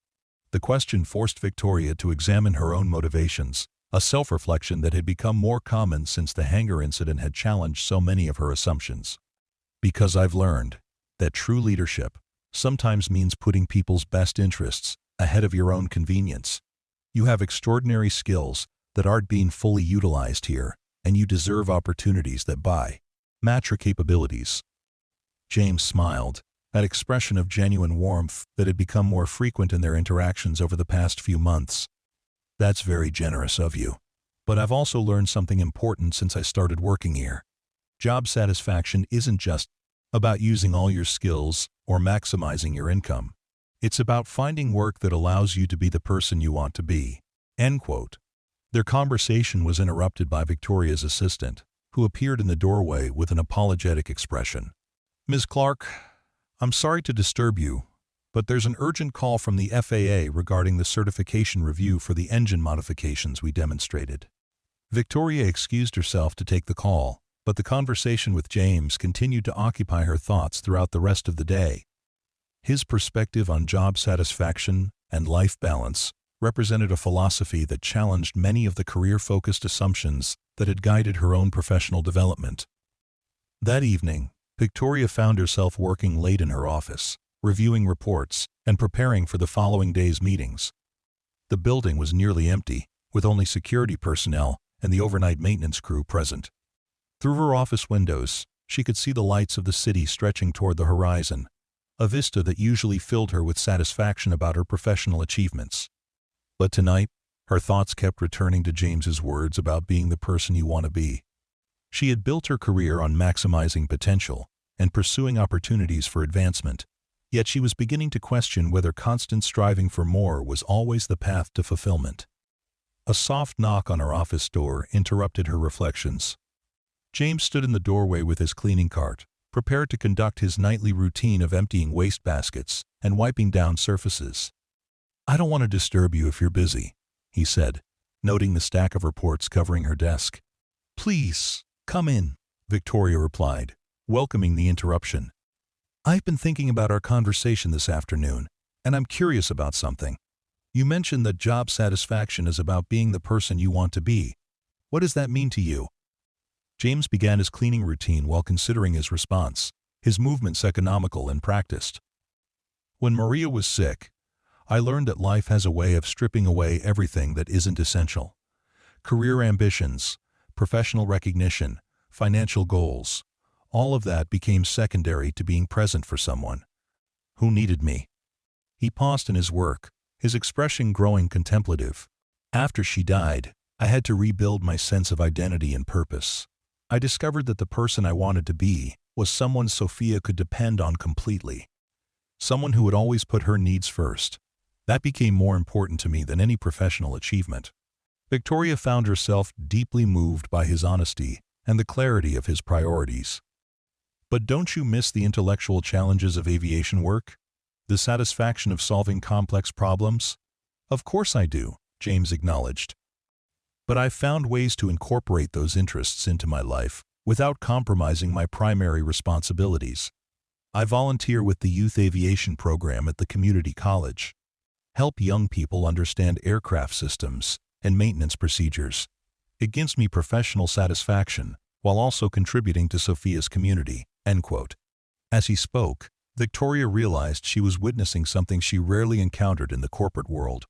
The question forced Victoria to examine her own motivations, a self-reflection that had become more common since the hangar incident had challenged so many of her assumptions. "Because I've learned that true leadership sometimes means putting people's best interests ahead of your own convenience. You have extraordinary skills that aren't being fully utilized here, and you deserve opportunities that match your capabilities." James smiled, that expression of genuine warmth that had become more frequent in their interactions over the past few months. "That's very generous of you. But I've also learned something important since I started working here. Job satisfaction isn't just about using all your skills or maximizing your income. It's about finding work that allows you to be the person you want to be." End quote. Their conversation was interrupted by Victoria's assistant, who appeared in the doorway with an apologetic expression. "Ms. Clarke, I'm sorry to disturb you, but there's an urgent call from the FAA regarding the certification review for the engine modifications we demonstrated." Victoria excused herself to take the call, but the conversation with James continued to occupy her thoughts throughout the rest of the day. His perspective on job satisfaction and life balance represented a philosophy that challenged many of the career-focused assumptions that had guided her own professional development. That evening, Victoria found herself working late in her office, reviewing reports and preparing for the following day's meetings. The building was nearly empty, with only security personnel and the overnight maintenance crew present. Through her office windows, she could see the lights of the city stretching toward the horizon, a vista that usually filled her with satisfaction about her professional achievements. But tonight, her thoughts kept returning to James's words about being the person you want to be. She had built her career on maximizing potential and pursuing opportunities for advancement, yet she was beginning to question whether constant striving for more was always the path to fulfillment. A soft knock on her office door interrupted her reflections. James stood in the doorway with his cleaning cart, prepared to conduct his nightly routine of emptying waste baskets and wiping down surfaces. "I don't want to disturb you if you're busy," he said, noting the stack of reports covering her desk. "Please, come in," Victoria replied, welcoming the interruption. "I've been thinking about our conversation this afternoon, and I'm curious about something. You mentioned that job satisfaction is about being the person you want to be. What does that mean to you?" James began his cleaning routine while considering his response, his movements economical and practiced. "When Maria was sick, I learned that life has a way of stripping away everything that isn't essential. Career ambitions, professional recognition, financial goals, all of that became secondary to being present for someone who needed me." He paused in his work, his expression growing contemplative. "After she died, I had to rebuild my sense of identity and purpose. I discovered that the person I wanted to be was someone Sophia could depend on completely. Someone who would always put her needs first. That became more important to me than any professional achievement." Victoria found herself deeply moved by his honesty and the clarity of his priorities. "But don't you miss the intellectual challenges of aviation work? The satisfaction of solving complex problems?" "Of course I do," James acknowledged. "But I've found ways to incorporate those interests into my life without compromising my primary responsibilities. I volunteer with the youth aviation program at the community college. Help young people understand aircraft systems and maintenance procedures. It gives me professional satisfaction while also contributing to Sophia's community." End quote. As he spoke, Victoria realized she was witnessing something she rarely encountered in the corporate world.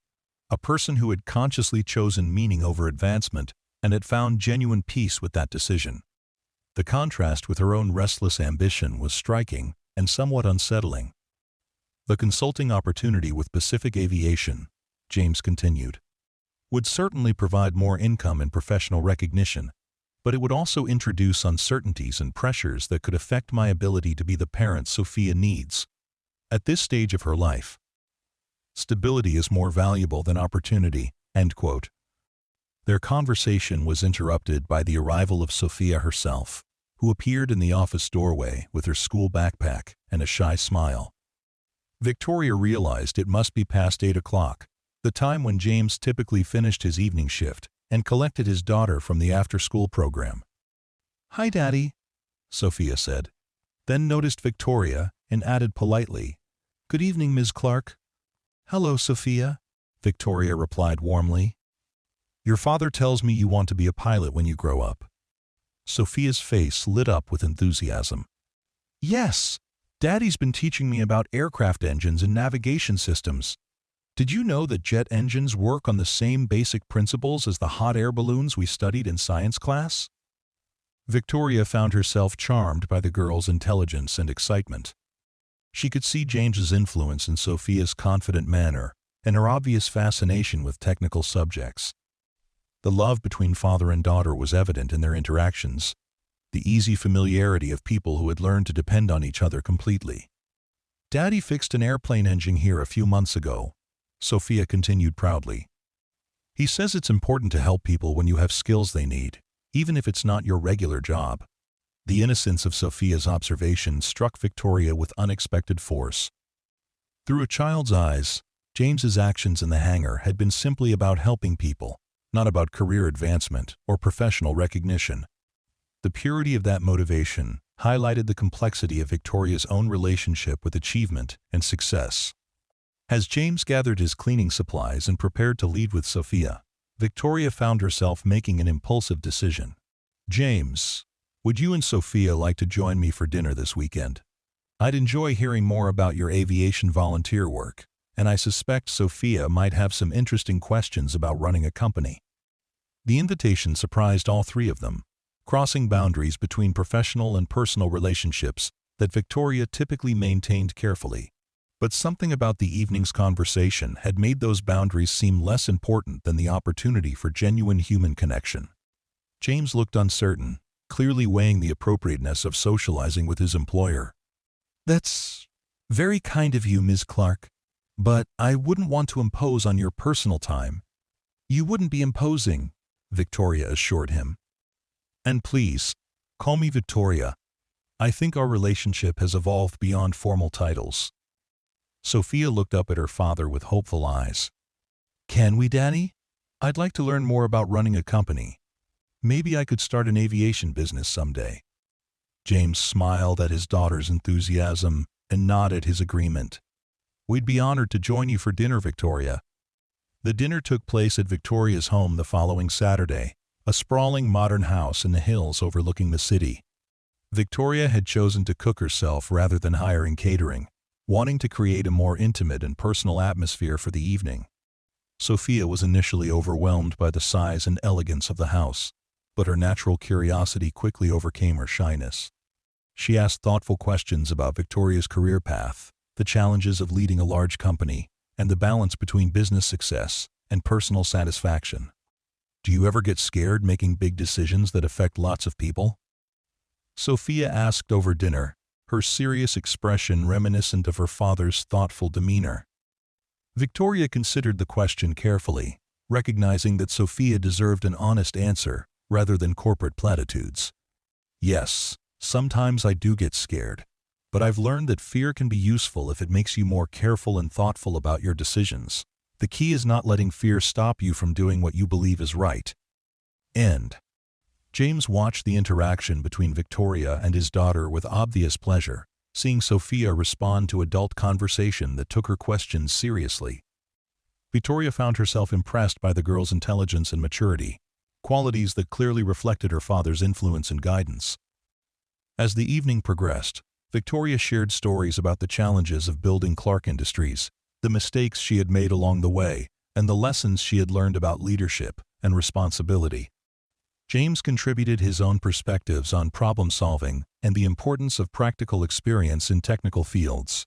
A person who had consciously chosen meaning over advancement and had found genuine peace with that decision. The contrast with her own restless ambition was striking and somewhat unsettling. The consulting opportunity with Pacific Aviation, James continued, would certainly provide more income and professional recognition, but it would also introduce uncertainties and pressures that could affect my ability to be the parent Sophia needs. At this stage of her life, stability is more valuable than opportunity." End quote. Their conversation was interrupted by the arrival of Sophia herself, who appeared in the office doorway with her school backpack and a shy smile. Victoria realized it must be past 8 o'clock, the time when James typically finished his evening shift and collected his daughter from the after-school program. "Hi, Daddy," Sophia said, then noticed Victoria and added politely, "Good evening, Ms. Clarke." "Hello, Sophia," Victoria replied warmly. "Your father tells me you want to be a pilot when you grow up." Sophia's face lit up with enthusiasm. "Yes, Daddy's been teaching me about aircraft engines and navigation systems. Did you know that jet engines work on the same basic principles as the hot air balloons we studied in science class?" Victoria found herself charmed by the girl's intelligence and excitement. She could see James's influence in Sophia's confident manner and her obvious fascination with technical subjects. The love between father and daughter was evident in their interactions, the easy familiarity of people who had learned to depend on each other completely. "Daddy fixed an airplane engine here a few months ago," Sophia continued proudly. "He says it's important to help people when you have skills they need, even if it's not your regular job." The innocence of Sophia's observation struck Victoria with unexpected force. Through a child's eyes, James's actions in the hangar had been simply about helping people, not about career advancement or professional recognition. The purity of that motivation highlighted the complexity of Victoria's own relationship with achievement and success. As James gathered his cleaning supplies and prepared to leave with Sophia, Victoria found herself making an impulsive decision. "James, would you and Sophia like to join me for dinner this weekend? I'd enjoy hearing more about your aviation volunteer work, and I suspect Sophia might have some interesting questions about running a company." The invitation surprised all three of them, crossing boundaries between professional and personal relationships that Victoria typically maintained carefully. But something about the evening's conversation had made those boundaries seem less important than the opportunity for genuine human connection. James looked uncertain, clearly weighing the appropriateness of socializing with his employer. "That's very kind of you, Ms. Clarke, but I wouldn't want to impose on your personal time." "You wouldn't be imposing," Victoria assured him. "And please, call me Victoria. I think our relationship has evolved beyond formal titles." Sophia looked up at her father with hopeful eyes. "Can we, Daddy? I'd like to learn more about running a company. Maybe I could start an aviation business someday." James smiled at his daughter's enthusiasm and nodded his agreement. "We'd be honored to join you for dinner, Victoria." The dinner took place at Victoria's home the following Saturday, a sprawling modern house in the hills overlooking the city. Victoria had chosen to cook herself rather than hiring catering, wanting to create a more intimate and personal atmosphere for the evening. Sophia was initially overwhelmed by the size and elegance of the house, but her natural curiosity quickly overcame her shyness. She asked thoughtful questions about Victoria's career path, the challenges of leading a large company, and the balance between business success and personal satisfaction. "Do you ever get scared making big decisions that affect lots of people?" Sophia asked over dinner, her serious expression reminiscent of her father's thoughtful demeanor. Victoria considered the question carefully, recognizing that Sophia deserved an honest answer rather than corporate platitudes. "Yes, sometimes I do get scared, but I've learned that fear can be useful if it makes you more careful and thoughtful about your decisions. The key is not letting fear stop you from doing what you believe is right." End. James watched the interaction between Victoria and his daughter with obvious pleasure, seeing Sophia respond to adult conversation that took her questions seriously. Victoria found herself impressed by the girl's intelligence and maturity, qualities that clearly reflected her father's influence and guidance. As the evening progressed, Victoria shared stories about the challenges of building Clarke Industries, the mistakes she had made along the way, and the lessons she had learned about leadership and responsibility. James contributed his own perspectives on problem-solving and the importance of practical experience in technical fields.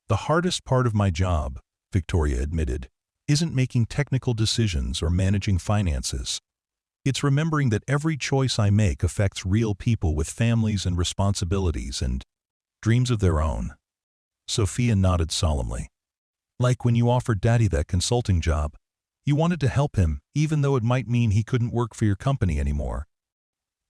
"The hardest part of my job," Victoria admitted, "isn't making technical decisions or managing finances. It's remembering that every choice I make affects real people with families and responsibilities and dreams of their own." Sophia nodded solemnly. "Like when you offered Daddy that consulting job. You wanted to help him, even though it might mean he couldn't work for your company anymore."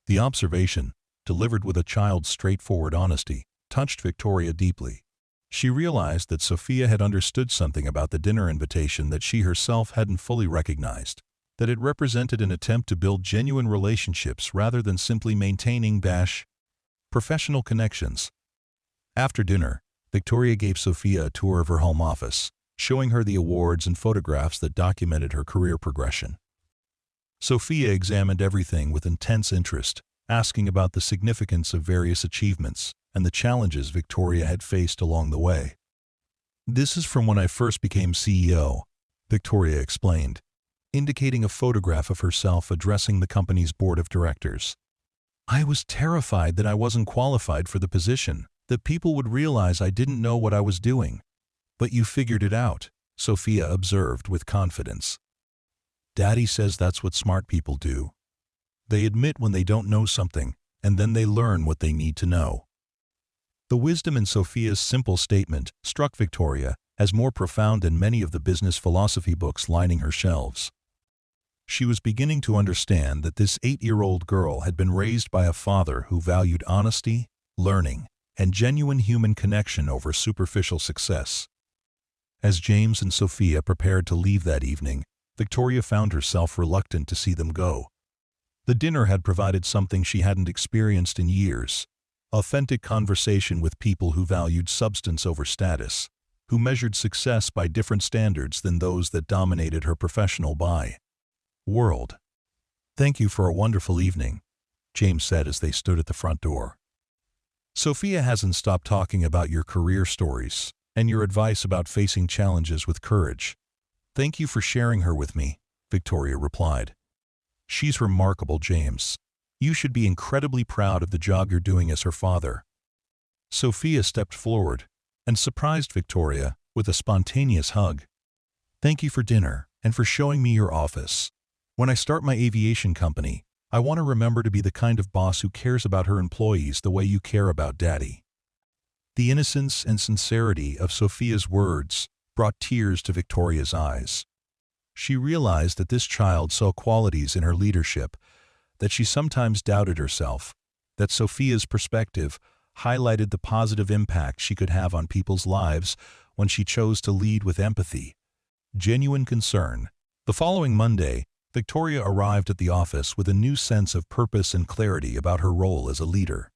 The observation, delivered with a child's straightforward honesty, touched Victoria deeply. She realized that Sophia had understood something about the dinner invitation that she herself hadn't fully recognized, that it represented an attempt to build genuine relationships rather than simply maintaining professional connections. After dinner, Victoria gave Sophia a tour of her home office, showing her the awards and photographs that documented her career progression. Sophia examined everything with intense interest, asking about the significance of various achievements and the challenges Victoria had faced along the way. "This is from when I first became CEO," Victoria explained, indicating a photograph of herself addressing the company's board of directors. "I was terrified that I wasn't qualified for the position, that people would realize I didn't know what I was doing. But you figured it out," Sophia observed with confidence. "Daddy says that's what smart people do. They admit when they don't know something, and then they learn what they need to know." The wisdom in Sophia's simple statement struck Victoria as more profound than many of the business philosophy books lining her shelves. She was beginning to understand that this 8-year-old girl had been raised by a father who valued honesty, learning, and genuine human connection over superficial success. As James and Sophia prepared to leave that evening, Victoria found herself reluctant to see them go. The dinner had provided something she hadn't experienced in years: authentic conversation with people who valued substance over status, who measured success by different standards than those that dominated her professional world. "Thank you for a wonderful evening," James said as they stood at the front door. "Sophia hasn't stopped talking about your career stories and your advice about facing challenges with courage. Thank you for sharing her with me," Victoria replied. "She's remarkable, James. You should be incredibly proud of the job you're doing as her father." Sophia stepped forward and surprised Victoria with a spontaneous hug. "Thank you for dinner and for showing me your office. When I start my aviation company, I want to remember to be the kind of boss who cares about her employees the way you care about Daddy." The innocence and sincerity of Sophia's words brought tears to Victoria's eyes. She realized that this child saw qualities in her leadership that she sometimes doubted herself, that Sophia's perspective highlighted the positive impact she could have on people's lives when she chose to lead with empathy, genuine concern. The following Monday, Victoria arrived at the office with a new sense of purpose and clarity about her role as a leader.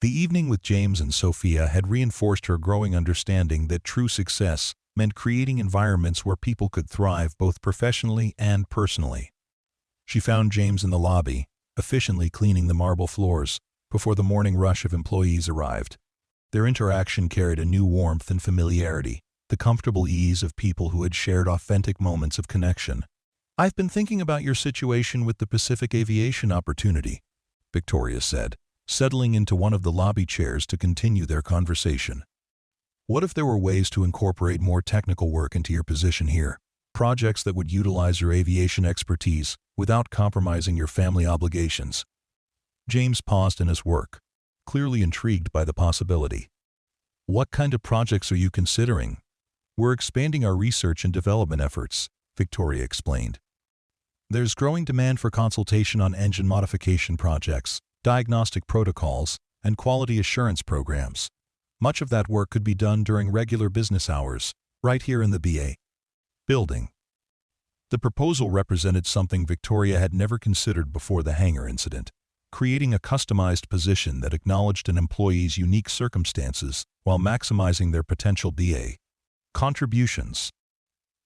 The evening with James and Sophia had reinforced her growing understanding that true success meant creating environments where people could thrive both professionally and personally. She found James in the lobby, efficiently cleaning the marble floors, before the morning rush of employees arrived. Their interaction carried a new warmth and familiarity, the comfortable ease of people who had shared authentic moments of connection. "I've been thinking about your situation with the Pacific Aviation opportunity," Victoria said, settling into one of the lobby chairs to continue their conversation. "What if there were ways to incorporate more technical work into your position here? Projects that would utilize your aviation expertise without compromising your family obligations?" James paused in his work, clearly intrigued by the possibility. "What kind of projects are you considering?" "We're expanding our research and development efforts," Victoria explained. "There's growing demand for consultation on engine modification projects, diagnostic protocols, and quality assurance programs. Much of that work could be done during regular business hours, right here in the BA building." The proposal represented something Victoria had never considered before the hangar incident: creating a customized position that acknowledged an employee's unique circumstances while maximizing their potential BA contributions.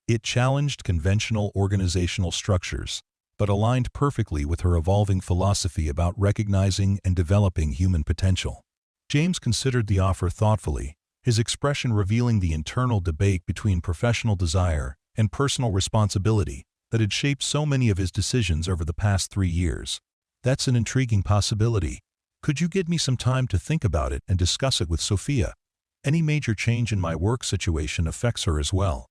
It challenged conventional organizational structures, but aligned perfectly with her evolving philosophy about recognizing and developing human potential. James considered the offer thoughtfully, his expression revealing the internal debate between professional desire and personal responsibility that had shaped so many of his decisions over the past 3 years. That's an intriguing possibility. Could you give me some time to think about it and discuss it with Sophia? Any major change in my work situation affects her as well.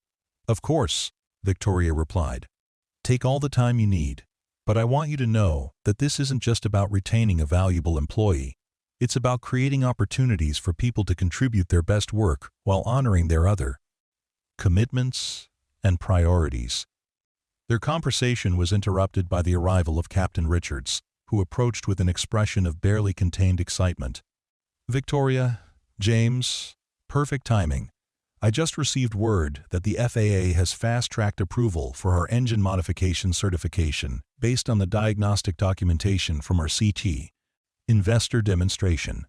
Of course, Victoria replied. Take all the time you need. But I want you to know that this isn't just about retaining a valuable employee. It's about creating opportunities for people to contribute their best work while honoring their other commitments and priorities. Their conversation was interrupted by the arrival of Captain Richards, who approached with an expression of barely contained excitement. Victoria, James, perfect timing. I just received word that the FAA has fast-tracked approval for our engine modification certification based on the diagnostic documentation from our CT investor demonstration.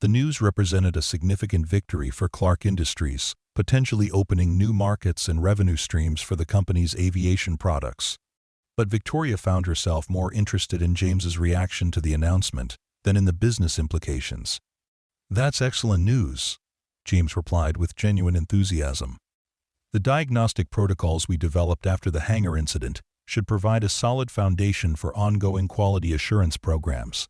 The news represented a significant victory for Clarke Industries, potentially opening new markets and revenue streams for the company's aviation products. But Victoria found herself more interested in James's reaction to the announcement than in the business implications. That's excellent news, James replied with genuine enthusiasm. The diagnostic protocols we developed after the hangar incident should provide a solid foundation for ongoing quality assurance programs.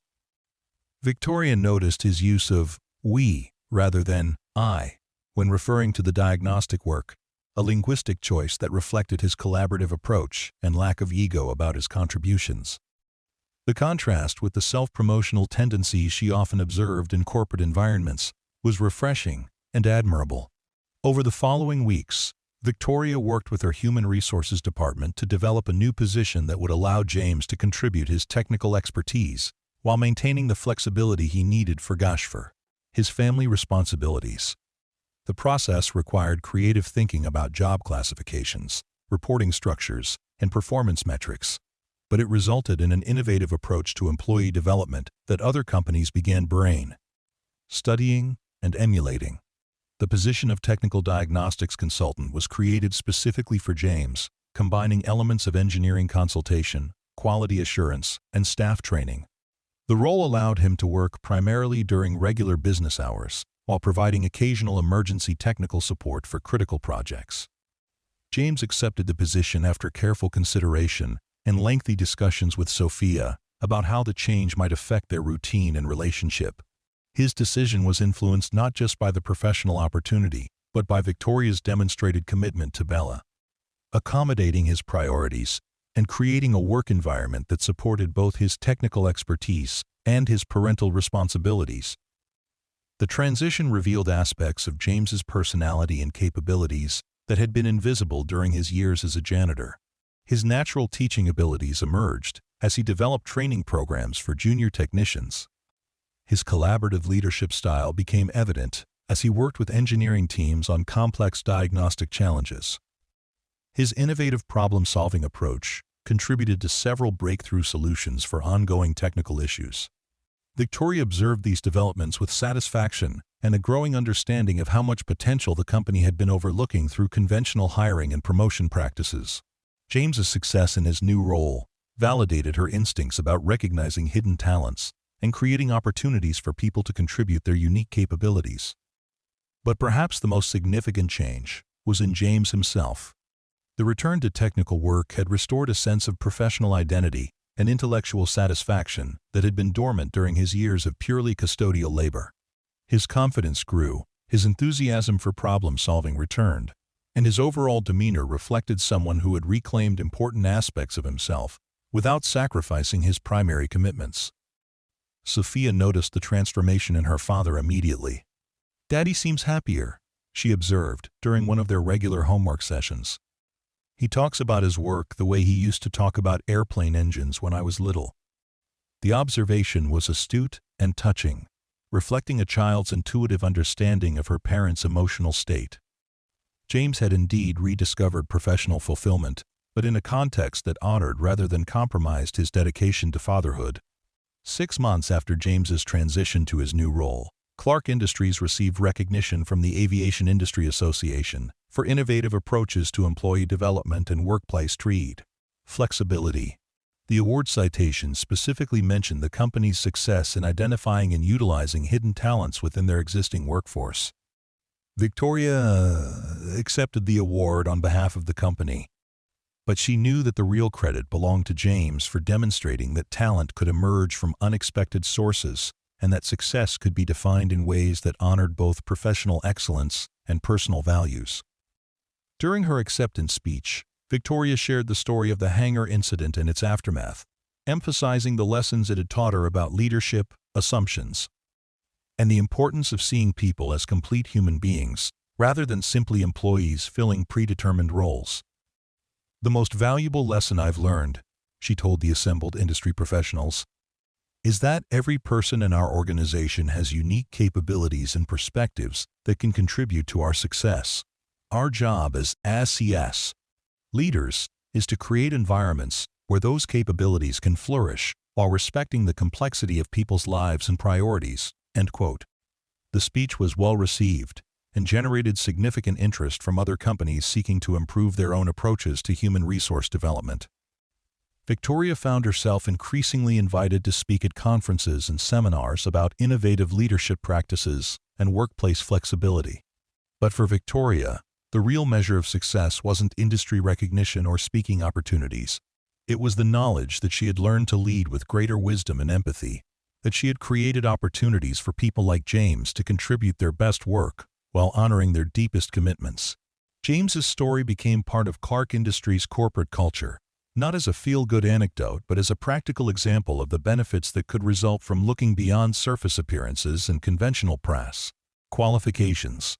Victoria noticed his use of we rather than I when referring to the diagnostic work, a linguistic choice that reflected his collaborative approach and lack of ego about his contributions. The contrast with the self-promotional tendencies she often observed in corporate environments was refreshing and admirable. Over the following weeks, Victoria worked with her Human Resources Department to develop a new position that would allow James to contribute his technical expertise while maintaining the flexibility he needed for his family responsibilities. The process required creative thinking about job classifications, reporting structures, and performance metrics, but it resulted in an innovative approach to employee development that other companies began studying and emulating. The position of technical diagnostics consultant was created specifically for James, combining elements of engineering consultation, quality assurance, and staff training. The role allowed him to work primarily during regular business hours, while providing occasional emergency technical support for critical projects. James accepted the position after careful consideration and lengthy discussions with Sophia about how the change might affect their routine and relationship. His decision was influenced not just by the professional opportunity, but by Victoria's demonstrated commitment to Bella, accommodating his priorities and creating a work environment that supported both his technical expertise and his parental responsibilities. The transition revealed aspects of James's personality and capabilities that had been invisible during his years as a janitor. His natural teaching abilities emerged as he developed training programs for junior technicians. His collaborative leadership style became evident as he worked with engineering teams on complex diagnostic challenges. His innovative problem-solving approach contributed to several breakthrough solutions for ongoing technical issues. Victoria observed these developments with satisfaction and a growing understanding of how much potential the company had been overlooking through conventional hiring and promotion practices. James's success in his new role validated her instincts about recognizing hidden talents and creating opportunities for people to contribute their unique capabilities. But perhaps the most significant change was in James himself. The return to technical work had restored a sense of professional identity and intellectual satisfaction that had been dormant during his years of purely custodial labor. His confidence grew, his enthusiasm for problem-solving returned, and his overall demeanor reflected someone who had reclaimed important aspects of himself without sacrificing his primary commitments. Sophia noticed the transformation in her father immediately. "Daddy seems happier," she observed during one of their regular homework sessions. "He talks about his work the way he used to talk about airplane engines when I was little." The observation was astute and touching, reflecting a child's intuitive understanding of her parents' emotional state. James had indeed rediscovered professional fulfillment, but in a context that honored rather than compromised his dedication to fatherhood. 6 months after James's transition to his new role, Clarke Industries received recognition from the Aviation Industry Association for innovative approaches to employee development and workplace flexibility. The award citation specifically mentioned the company's success in identifying and utilizing hidden talents within their existing workforce. Victoria accepted the award on behalf of the company. But she knew that the real credit belonged to James for demonstrating that talent could emerge from unexpected sources and that success could be defined in ways that honored both professional excellence and personal values. During her acceptance speech, Victoria shared the story of the hangar incident and its aftermath, emphasizing the lessons it had taught her about leadership, assumptions, and the importance of seeing people as complete human beings, rather than simply employees filling predetermined roles. "The most valuable lesson I've learned," she told the assembled industry professionals, "is that every person in our organization has unique capabilities and perspectives that can contribute to our success. Our job as ACS leaders is to create environments where those capabilities can flourish while respecting the complexity of people's lives and priorities." End quote. The speech was well received and generated significant interest from other companies seeking to improve their own approaches to human resource development. Victoria found herself increasingly invited to speak at conferences and seminars about innovative leadership practices and workplace flexibility. But for Victoria, the real measure of success wasn't industry recognition or speaking opportunities. It was the knowledge that she had learned to lead with greater wisdom and empathy, that she had created opportunities for people like James to contribute their best work while honoring their deepest commitments. James's story became part of Clarke Industries' corporate culture, not as a feel-good anecdote but as a practical example of the benefits that could result from looking beyond surface appearances and conventional press. Qualifications.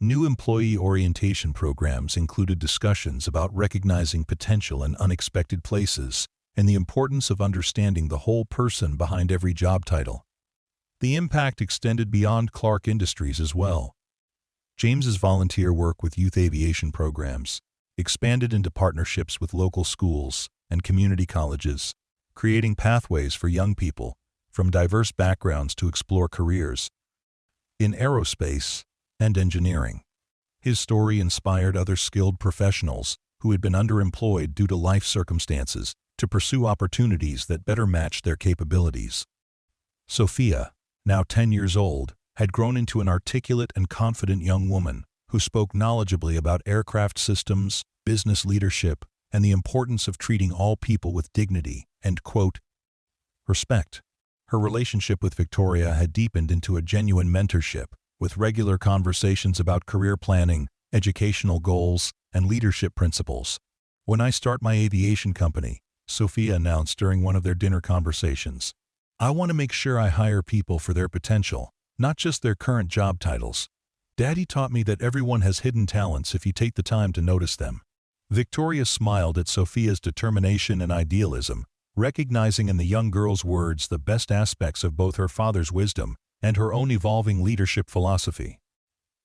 New employee orientation programs included discussions about recognizing potential in unexpected places and the importance of understanding the whole person behind every job title. The impact extended beyond Clarke Industries as well. James's volunteer work with youth aviation programs expanded into partnerships with local schools and community colleges, creating pathways for young people from diverse backgrounds to explore careers in aerospace and engineering. His story inspired other skilled professionals who had been underemployed due to life circumstances to pursue opportunities that better matched their capabilities. Sophia, now 10 years old, had grown into an articulate and confident young woman who spoke knowledgeably about aircraft systems, business leadership, and the importance of treating all people with dignity and, quote, respect. Her relationship with Victoria had deepened into a genuine mentorship, with regular conversations about career planning, educational goals, and leadership principles. "When I start my aviation company," Sophia announced during one of their dinner conversations, "I want to make sure I hire people for their potential, not just their current job titles. Daddy taught me that everyone has hidden talents if you take the time to notice them." Victoria smiled at Sophia's determination and idealism, recognizing in the young girl's words the best aspects of both her father's wisdom and her own evolving leadership philosophy.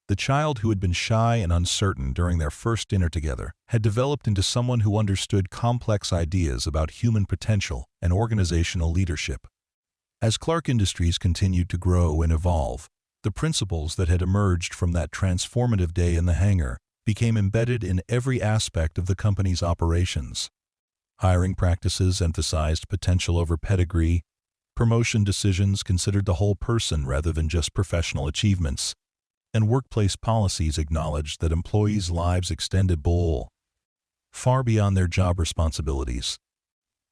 The child who had been shy and uncertain during their first dinner together had developed into someone who understood complex ideas about human potential and organizational leadership. As Clarke Industries continued to grow and evolve, the principles that had emerged from that transformative day in the hangar became embedded in every aspect of the company's operations. Hiring practices emphasized potential over pedigree, promotion decisions considered the whole person rather than just professional achievements, and workplace policies acknowledged that employees' lives extended far beyond their job responsibilities.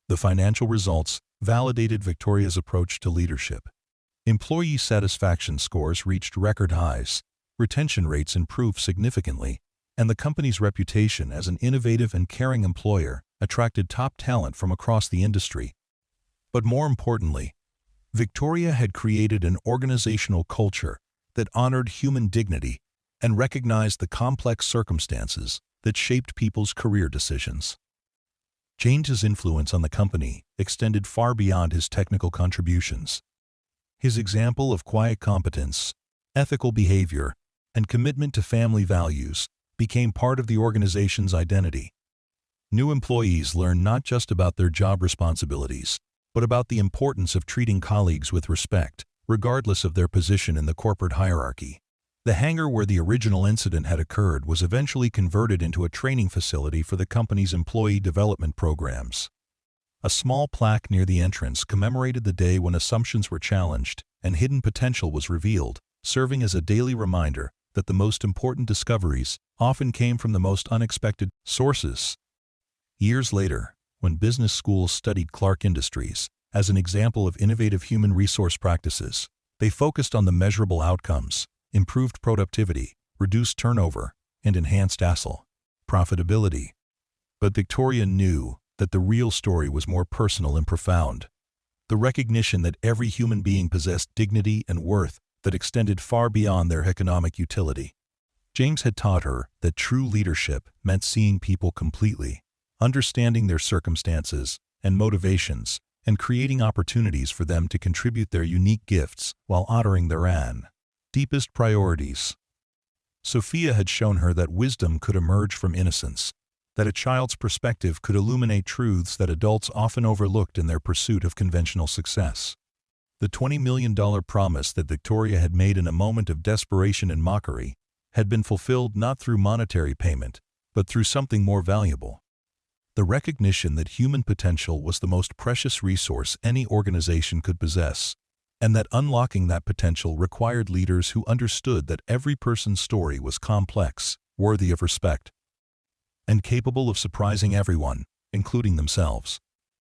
The financial results validated Victoria's approach to leadership. Employee satisfaction scores reached record highs, retention rates improved significantly, and the company's reputation as an innovative and caring employer attracted top talent from across the industry. But more importantly, Victoria had created an organizational culture that honored human dignity and recognized the complex circumstances that shaped people's career decisions. James's influence on the company extended far beyond his technical contributions. His example of quiet competence, ethical behavior, and commitment to family values became part of the organization's identity. New employees learned not just about their job responsibilities, but about the importance of treating colleagues with respect, regardless of their position in the corporate hierarchy. The hangar where the original incident had occurred was eventually converted into a training facility for the company's employee development programs. A small plaque near the entrance commemorated the day when assumptions were challenged and hidden potential was revealed, serving as a daily reminder that the most important discoveries often came from the most unexpected sources. Years later, when business schools studied Clarke Industries as an example of innovative human resource practices, they focused on the measurable outcomes: improved productivity, reduced turnover, and enhanced asset profitability. But Victoria knew that the real story was more personal and profound. The recognition that every human being possessed dignity and worth that extended far beyond their economic utility. James had taught her that true leadership meant seeing people completely, understanding their circumstances and motivations, and creating opportunities for them to contribute their unique gifts while honoring their deepest priorities. Sophia had shown her that wisdom could emerge from innocence, that a child's perspective could illuminate truths that adults often overlooked in their pursuit of conventional success. The $20 million promise that Victoria had made in a moment of desperation and mockery had been fulfilled not through monetary payment, but through something more valuable: the recognition that human potential was the most precious resource any organization could possess, and that unlocking that potential required leaders who understood that every person's story was complex, worthy of respect, and capable of surprising everyone, including themselves.